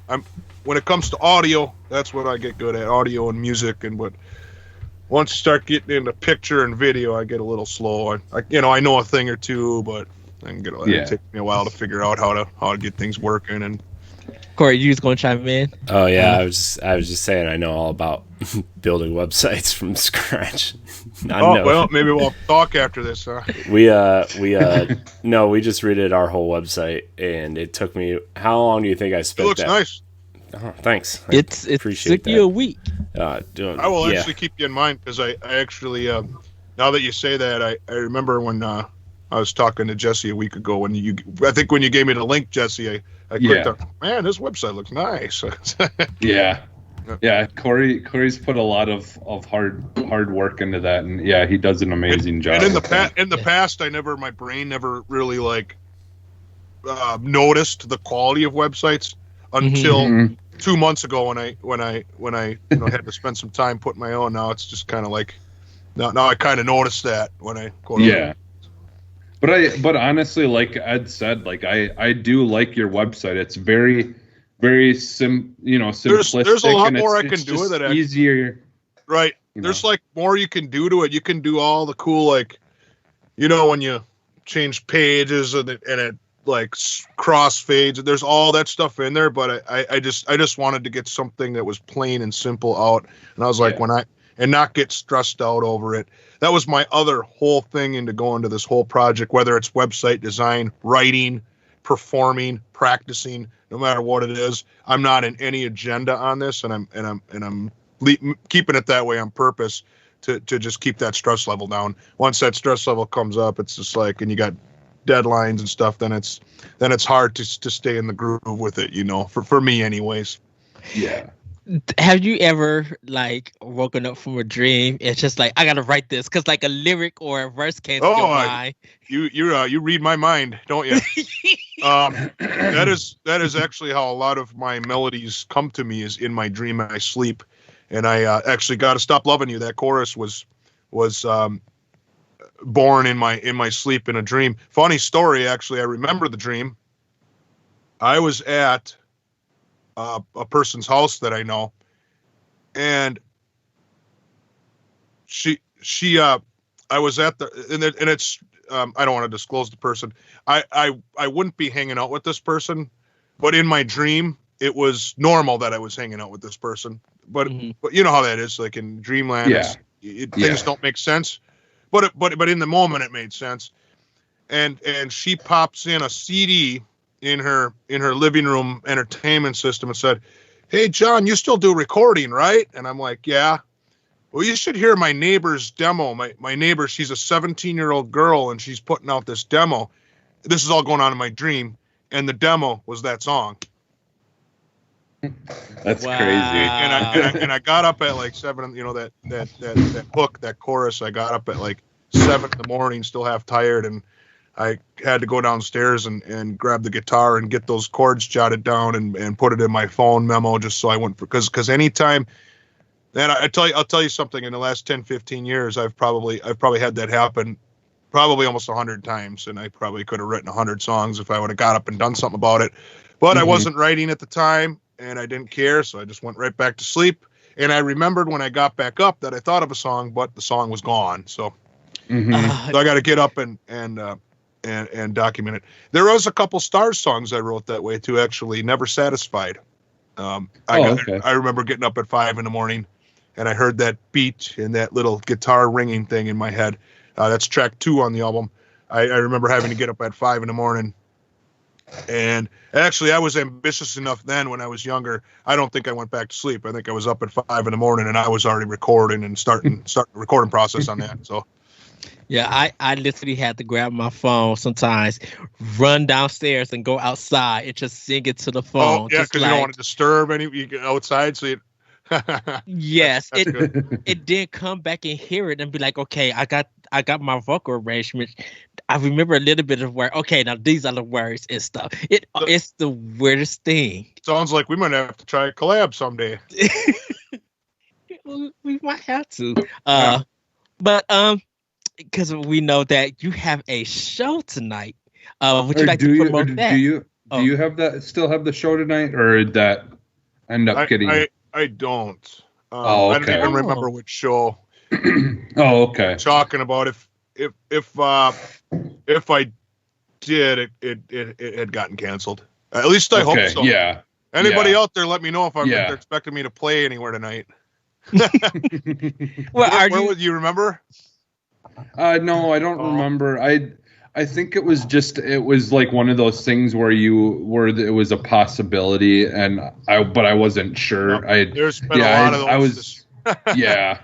When it comes to audio, that's what I get good at, audio and music. And once you start getting into picture and video, I get a little slow. I know a thing or two, but it takes me a while to figure out how to get things working. And Corey, you was going to chime in? Oh yeah, I was just saying I know all about building websites from scratch. Well, maybe we'll talk after this. Huh? We just redid our whole website, and it took me. How long do you think I spent? It looks nice. Oh, thanks. It took you a week. I will actually keep you in mind, because I actually, now that you say that, I remember when I was talking to Jesse a week ago, when you gave me the link, Jesse, I clicked on, man, this website looks nice. Yeah. Corey's put a lot of hard work into that, and yeah, he does an amazing job. And in the past, my brain never really noticed the quality of websites until 2 months ago when I had to spend some time putting my own. Now it's just kind of like now I kind of noticed that when I quote. Yeah. But honestly, like Ed said, like I do like your website. It's very, very simplistic. There's a lot more I can do with it. Easier. Right. There's like more you can do to it. You can do all the cool, like, when you change pages and it like crossfades. There's all that stuff in there, but I just wanted to get something that was plain and simple out. And I was like, and not get stressed out over it. That was my other whole thing into going to this whole project, whether it's website design, writing, performing, practicing, no matter what it is. I'm not in any agenda on this, and I'm keeping it that way on purpose to just keep that stress level down. Once that stress level comes up, it's just like, and you got deadlines and stuff, then it's hard to stay in the groove with it, for me anyways. Yeah. Have you ever like woken up from a dream? It's just like I gotta write this because like a lyric or a verse came to your mind. You read my mind, don't you? That is actually how a lot of my melodies come to me, is in my dream and I sleep. And I actually Gotta Stop Loving You. That chorus was born in my sleep in a dream. Funny story, actually. I remember the dream. I was at a person's house that I know, and I was at and it's I don't want to disclose the person. I wouldn't be hanging out with this person, but in my dream it was normal that I was hanging out with this person. But you know how that is, like in dreamland, things don't make sense. But in the moment it made sense. And she pops in a CD in her living room entertainment system and said, "Hey John, you still do recording, right?" And I'm like, "Yeah." "Well, you should hear my neighbor's demo. My neighbor, she's a 17-year-old girl, and she's putting out this demo." This is all going on in my dream, and the demo was that song. That's crazy. And I got up at like 7. You know, that hook, that chorus. I got up at like 7 in the morning, still half tired, and I had to go downstairs and grab the guitar and get those chords jotted down and put it in my phone memo, just so I wouldn't, because anytime. And I'll tell you something. In the last 10, 15 years, I've probably had that happen, probably almost 100 times, and I probably could have written 100 songs if I would have got up and done something about it. But I wasn't writing at the time, and I didn't care, so I just went right back to sleep. And I remembered when I got back up that I thought of a song, but the song was gone. So, so I got to get up and document it. There was a couple Starr songs I wrote that way too. Actually, Never Satisfied. I remember getting up at 5 in the morning. And I heard that beat and that little guitar ringing thing in my head. That's track 2 on the album. I remember having to get up at 5 in the morning. And actually, I was ambitious enough then when I was younger. I don't think I went back to sleep. I think I was up at 5 in the morning, and I was already recording and starting the recording process on that. So, yeah, I literally had to grab my phone sometimes, run downstairs, and go outside and just sing it to the phone. Oh, yeah, because you don't want to disturb you outside, so you. Yes, it did come back and hear it and be like, okay, I got my vocal arrangement. I remember a little bit of where, okay, now these are the words and stuff. It's the weirdest thing. Sounds like we might have to try a collab someday. We might have to. But because we know that you have a show tonight. Would you like to promote that? Do you have that? Still have the show tonight, or did that end up getting? I don't. Okay. I don't even remember which show. Oh, okay. Talking about if I did, it had gotten canceled. At least I hope so. Yeah. Anybody out there, let me know if they're expecting me to play anywhere tonight. Where would you remember? No, I don't remember. I think it was like one of those things where it was a possibility, but I wasn't sure. There's been a lot of those. Yeah.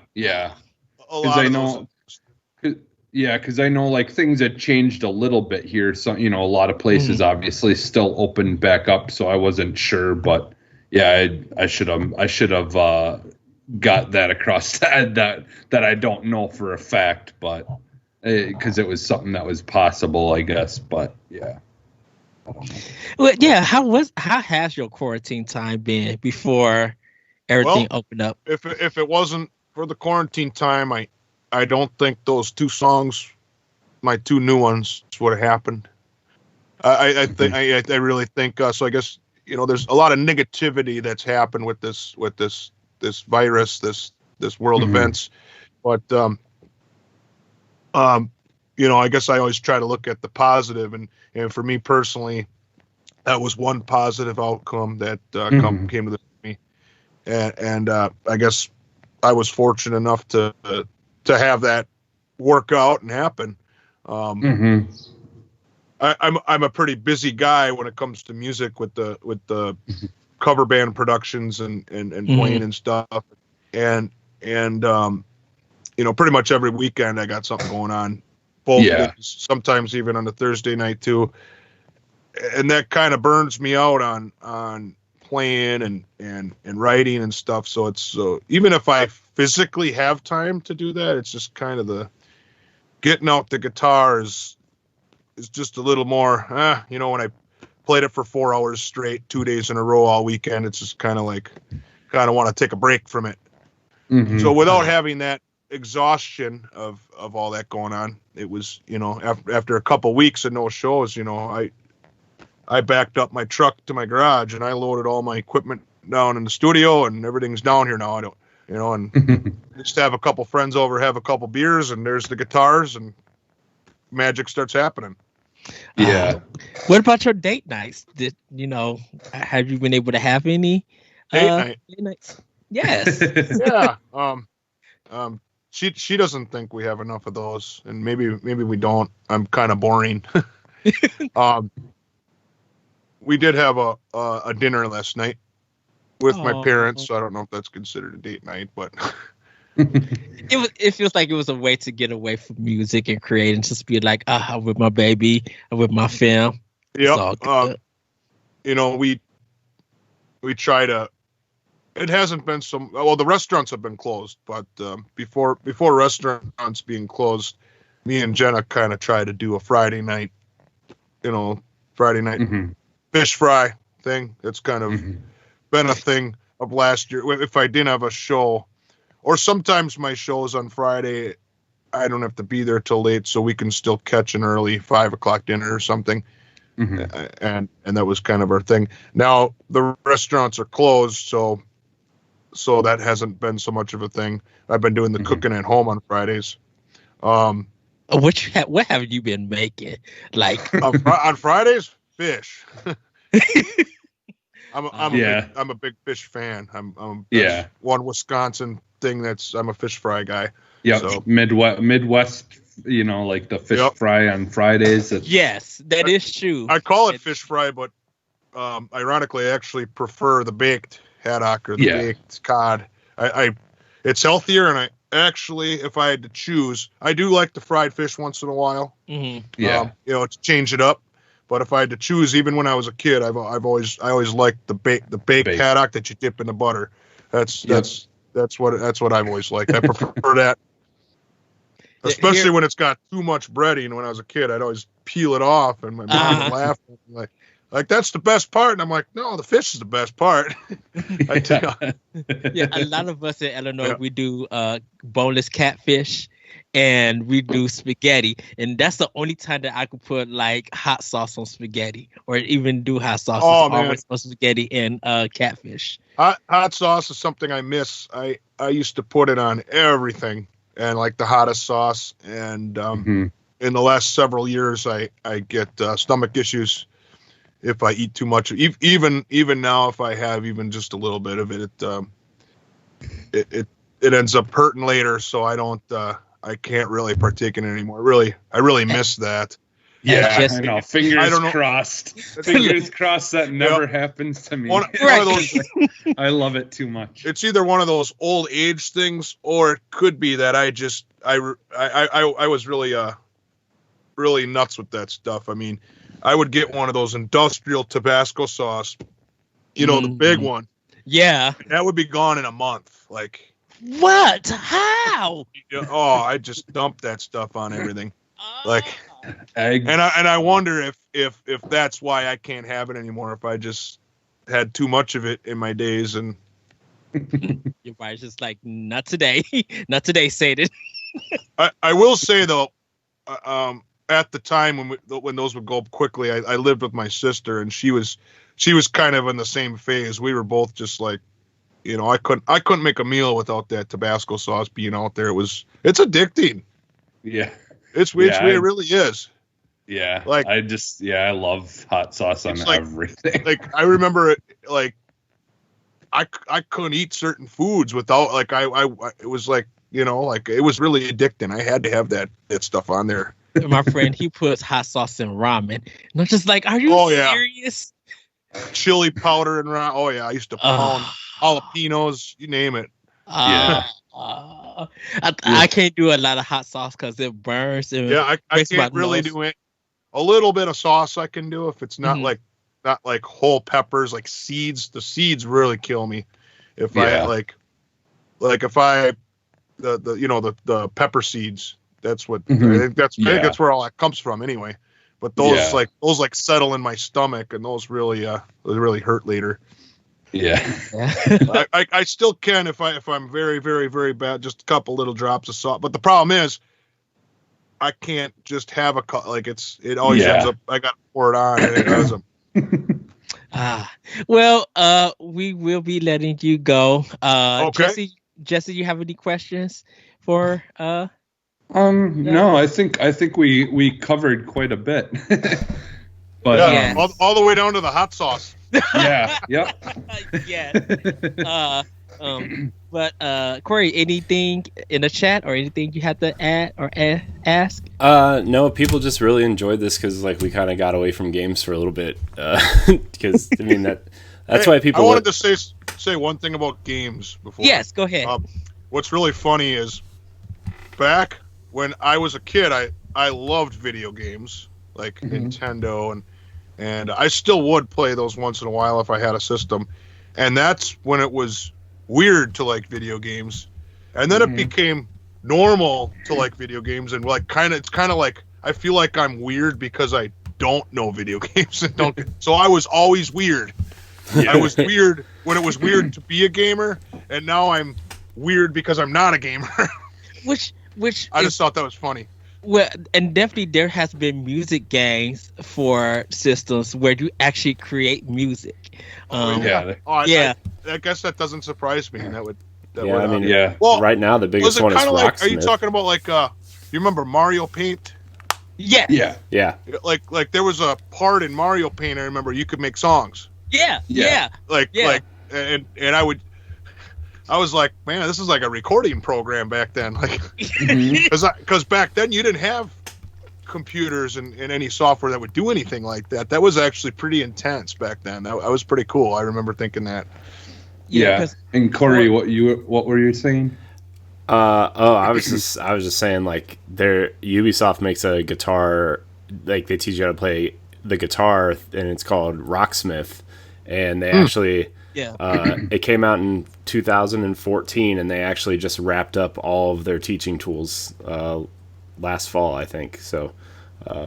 A lot of those. Yeah, because I know like things had changed a little bit here. So, a lot of places obviously still opened back up. So I wasn't sure, but yeah, I should have got that across that I don't know for a fact, but because it was something that was possible, I guess. But yeah. Well, yeah. How has your quarantine time been before everything opened up? If it wasn't for the quarantine time, I don't think those 2 songs, my 2 new ones, would have happened. I really think so. I guess there's a lot of negativity that's happened with this virus, this world events, but I guess I always try to look at the positive, and for me personally, that was one positive outcome that came to me, and I guess I was fortunate enough to have that work out and happen. I'm a pretty busy guy when it comes to music with the cover band productions and playing and stuff, and pretty much every weekend I got something going on. Both days, sometimes even on a Thursday night too, and that kind of burns me out on playing and writing and stuff. So it's even if I physically have time to do that, it's just kind of the getting out the guitar is just a little more, when I played it for 4 hours straight, 2 days in a row all weekend, it's just kind of want to take a break from it. Mm-hmm. So without having that exhaustion of all that going on, it was, after a couple weeks of no shows, I backed up my truck to my garage and I loaded all my equipment down in the studio and everything's down here now. I don't, and just have a couple friends over, have a couple beers, and there's the guitars and magic starts happening. Yeah. What about your date nights? Have you been able to have any date nights? Yes. Yeah. She doesn't think we have enough of those, and maybe we don't. I'm kind of boring. We did have a dinner last night with my parents, so I don't know if that's considered a date night, but it feels like it was a way to get away from music and create and just be like, I'm with my baby, I'm with my fam. Yep. We try to. It hasn't been the restaurants have been closed, but before restaurants being closed, me and Jenna kind of try to do a Friday night mm-hmm. fish fry thing. It's kind of been a thing of last year. If I didn't have a show, or sometimes my shows on Friday, I don't have to be there till late, so we can still catch an early 5:00 dinner or something. Mm-hmm. And that was kind of our thing. Now the restaurants are closed, so that hasn't been so much of a thing. I've been doing the cooking at home on Fridays. What have you been making? Like on Fridays, fish. I'm a big fish fan. I'm one Wisconsin thing I'm a fish fry guy. Yeah, so. Midwest, like the fish fry on Fridays. Yes, that is true. I call it fish fry, but ironically, I actually prefer the baked haddock or the baked cod. It's healthier, and I actually, if I had to choose, I do like the fried fish once in a while. Mm-hmm. To change it up. But if I had to choose, even when I was a kid, I always liked the baked haddock that you dip in the butter. That's what I've always liked. I prefer that, especially when it's got too much breading. When I was a kid, I'd always peel it off, and my mom would laugh like that's the best part. And I'm like, no, the fish is the best part. Yeah, a lot of us in Illinois we do boneless catfish. And we do spaghetti, and that's the only time that I could put like hot sauce on spaghetti, or even do hot sauce. Always on spaghetti and catfish. Hot sauce is something I miss. I used to put it on everything, and like the hottest sauce. And in the last several years, I get stomach issues if I eat too much. Even now, if I have even just a little bit of it, it ends up hurting later. So I don't. I can't really partake in it anymore. I really miss that. Yeah, I know. Fingers crossed. Fingers crossed that never happens to me. One of those, I love it too much. It's either one of those old age things, or it could be that I was really nuts with that stuff. I mean, I would get one of those industrial Tabasco sauce, the big one. Yeah, that would be gone in a month. Like. What? How? I just dumped that stuff on everything. And I wonder if that's why I can't have it anymore. If I just had too much of it in my days, and your body's just like, not today, not today, Satan. I will say though, at the time when those would go up quickly, I lived with my sister, and she was kind of in the same phase. We were both just like. I couldn't make a meal without that Tabasco sauce being out there. It's addicting. Yeah. It really is. Yeah. Like I love hot sauce on everything. Like I remember it, like I couldn't eat certain foods without it was like, it was really addicting. I had to have that stuff on there. My friend, he puts hot sauce in ramen. And I'm just like, are you serious? Chili powder and ramen. Oh yeah. I used to pound jalapenos, you name it. I can't do a lot of hot sauce because it burns. I can't really do it. A little bit of sauce I can do if it's not like not like whole peppers, like seeds. The seeds really kill me. If I like if I the pepper seeds. That's what I think. I think that's where all that comes from anyway. But those like settle in my stomach, and those really hurt later. Yeah. I still can if I'm very, very, very bad, just a couple little drops of salt. But the problem is, I can't just have it always ends up. I got to pour it on, and it doesn't. Well, we will be letting you go. Okay. Jesse, you have any questions for No, I think we covered quite a bit. But all the way down to the hot sauce. Yeah. Yep. Yeah. But Corey, anything in the chat or anything you had to add or ask? No, people just really enjoyed this because like we kind of got away from games for a little bit. Because I mean that's why people. I wanted to say one thing about games before. Yes, go ahead. What's really funny is back when I was a kid, I loved video games like Nintendo and I still would play those once in a while if I had a system. And that's when it was weird to like video games. And then it became normal to like video games, and like it's kind of like I feel like I'm weird because I don't know video games and so I was always weird. I was weird when it was weird to be a gamer, and now I'm weird because I'm not a gamer. Which I just thought that was funny. Well, and definitely there has been music games for systems where you actually create music. I guess that doesn't surprise me. Well, right now the biggest one is Rocksmith. Are you talking about like you remember Mario Paint? Yeah. Like there was a part in Mario Paint I remember you could make songs. Yeah. I was like, man, this is like a recording program back then. Like, because back then you didn't have computers and any software that would do anything like that. That was actually pretty intense back then. That was pretty cool. I remember thinking that. Yeah. And Corey, what were you saying? I was just saying like Ubisoft makes a guitar, like they teach you how to play the guitar, and it's called Rocksmith, and they actually. Yeah. It came out in 2014, and they actually just wrapped up all of their teaching tools last fall, I think. So,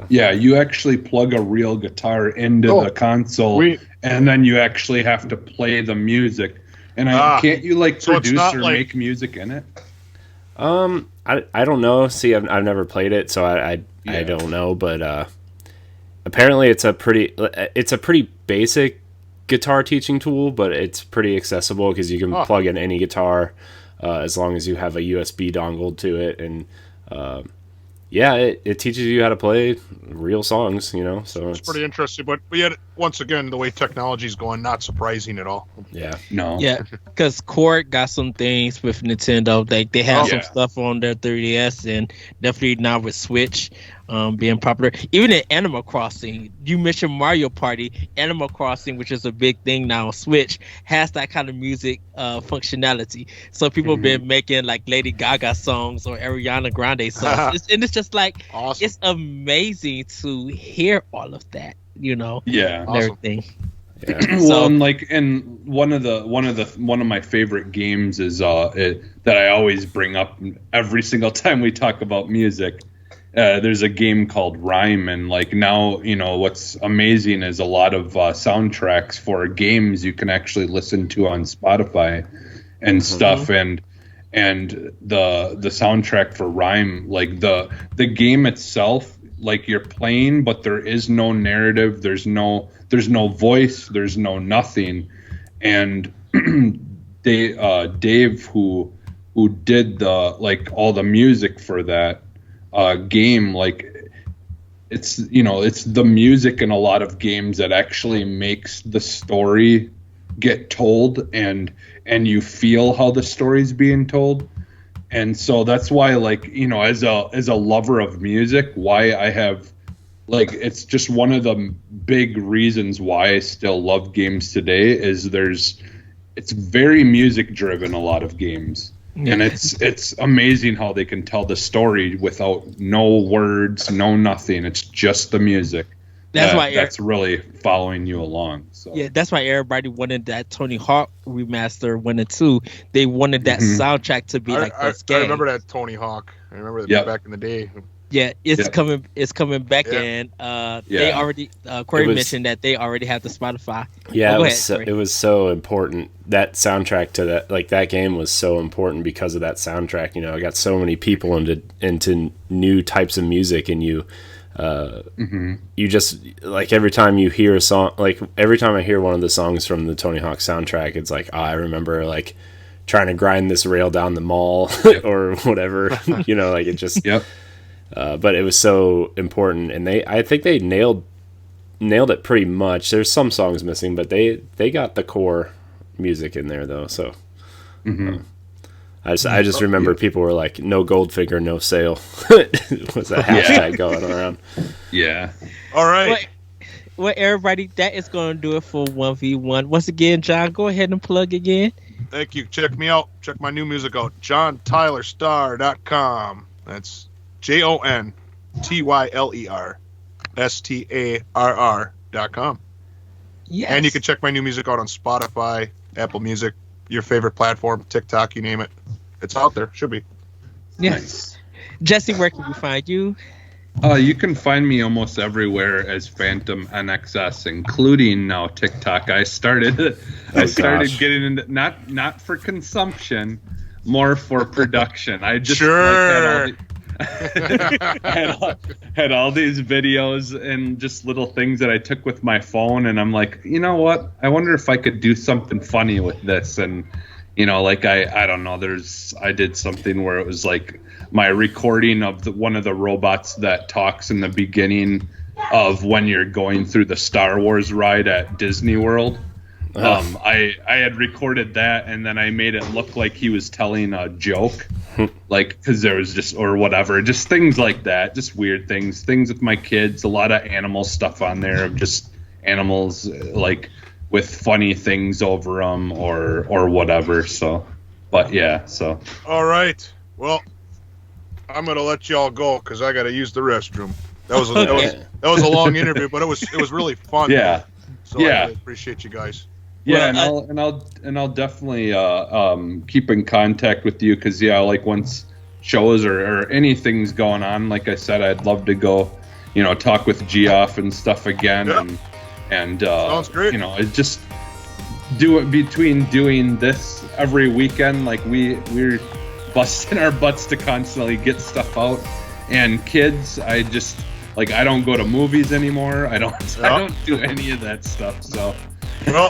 you actually plug a real guitar into the console, and then you actually have to play the music. And can't you like produce or make music in it? I don't know. See, I've never played it, so I don't know. But apparently, it's a pretty basic guitar teaching tool, but it's pretty accessible because you can plug in any guitar as long as you have a USB dongle to it, and it teaches you how to play real songs, so it's pretty interesting. But yet once again, the way technology's going, not surprising at all. Because Cord got some things with Nintendo. Like they have some stuff on their 3DS, and definitely now with Switch being popular. Even in Animal Crossing, you mentioned Mario Party. Animal Crossing, which is a big thing now on Switch, has that kind of music functionality. So people have been making like Lady Gaga songs or Ariana Grande songs. And it's just like awesome. It's amazing to hear all of that, and everything. And one of my favorite games is that I always bring up every single time we talk about music. There's a game called Rhyme, and like now, what's amazing is a lot of soundtracks for games you can actually listen to on Spotify and stuff, and the soundtrack for Rhyme, like the game itself, like you're playing, but there is no narrative, there's no voice, there's no nothing, and Dave who did all the music for that game, like it's the music in a lot of games that actually makes the story get told, and you feel how the story's being told. And so that's why, as a lover of music, why I have it's just one of the big reasons why I still love games today is it's very music driven, a lot of games. And it's amazing how they can tell the story without no words, no nothing. It's just the music. that's really following you along. So yeah, that's why everybody wanted that Tony Hawk remaster 1 and 2. They wanted that soundtrack to be like this game. I remember that Tony Hawk. I remember that back in the day. Yeah, it's coming back in. They already Corey mentioned that they already have the Spotify. Yeah, it was so important. That soundtrack to that game was so important because of that soundtrack. You know, I got so many people into new types of music, and you just like every time you hear a song, like every time I hear one of the songs from the Tony Hawk soundtrack, it's like I remember like trying to grind this rail down the mall or whatever. You know, like it just. Yep. But it was so important, and I think they nailed it pretty much. There's some songs missing, but they got the core music in there though. So I just remember people were like, "No Goldfinger, no sale." Was a hashtag going around. Yeah. All right. Well, everybody, that is going to do it for 1v1. Once again, John, go ahead and plug again. Thank you. Check me out. Check my new music out. JohnTylerStarr.com. That's JohnTylerstarr.com. Yes. And you can check my new music out on Spotify, Apple Music, your favorite platform, TikTok, you name it. It's out there. Should be. Yes. Nice. Jesse, where can we find you? You can find me almost everywhere as Phantom NXS, including now TikTok. I started getting into not for consumption, more for production. I just had all these videos and just little things that I took with my phone, and I'm like, you know what? I wonder if I could do something funny with this. And you know, like I don't know. I did something where it was like my recording of one of the robots that talks in the beginning of when you're going through the Star Wars ride at Disney World. I had recorded that, and then I made it look like he was telling a joke, like because there was just things like that, just weird things with my kids. A lot of animal stuff on there of just animals like with funny things over them or whatever. So, but yeah, so all right. Well, I'm gonna let y'all go because I gotta use the restroom. That was a long interview, but it was really fun. Yeah. So I really appreciate you guys. Yeah, and I'll definitely keep in contact with you because like once shows or anything's going on, like I said, I'd love to go, talk with Geoff and stuff again. Yep. And sounds great. It just do it between doing this every weekend, like we're busting our butts to constantly get stuff out, and kids, I don't go to movies anymore. I don't do any of that stuff. So. Well,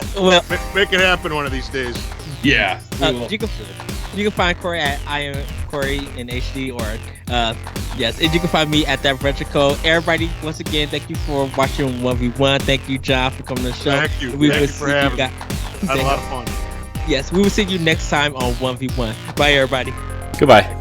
make it happen one of these days. Yeah. You can find Corey at I am Corey in HD, or yes, and you can find me at that retro code. Everybody, once again, thank you for watching 1v1. Thank you, John, for coming to the show. Thank you. Thank you for having me. I had a lot of fun. Yes, we will see you next time on 1v1. Bye, everybody. Goodbye.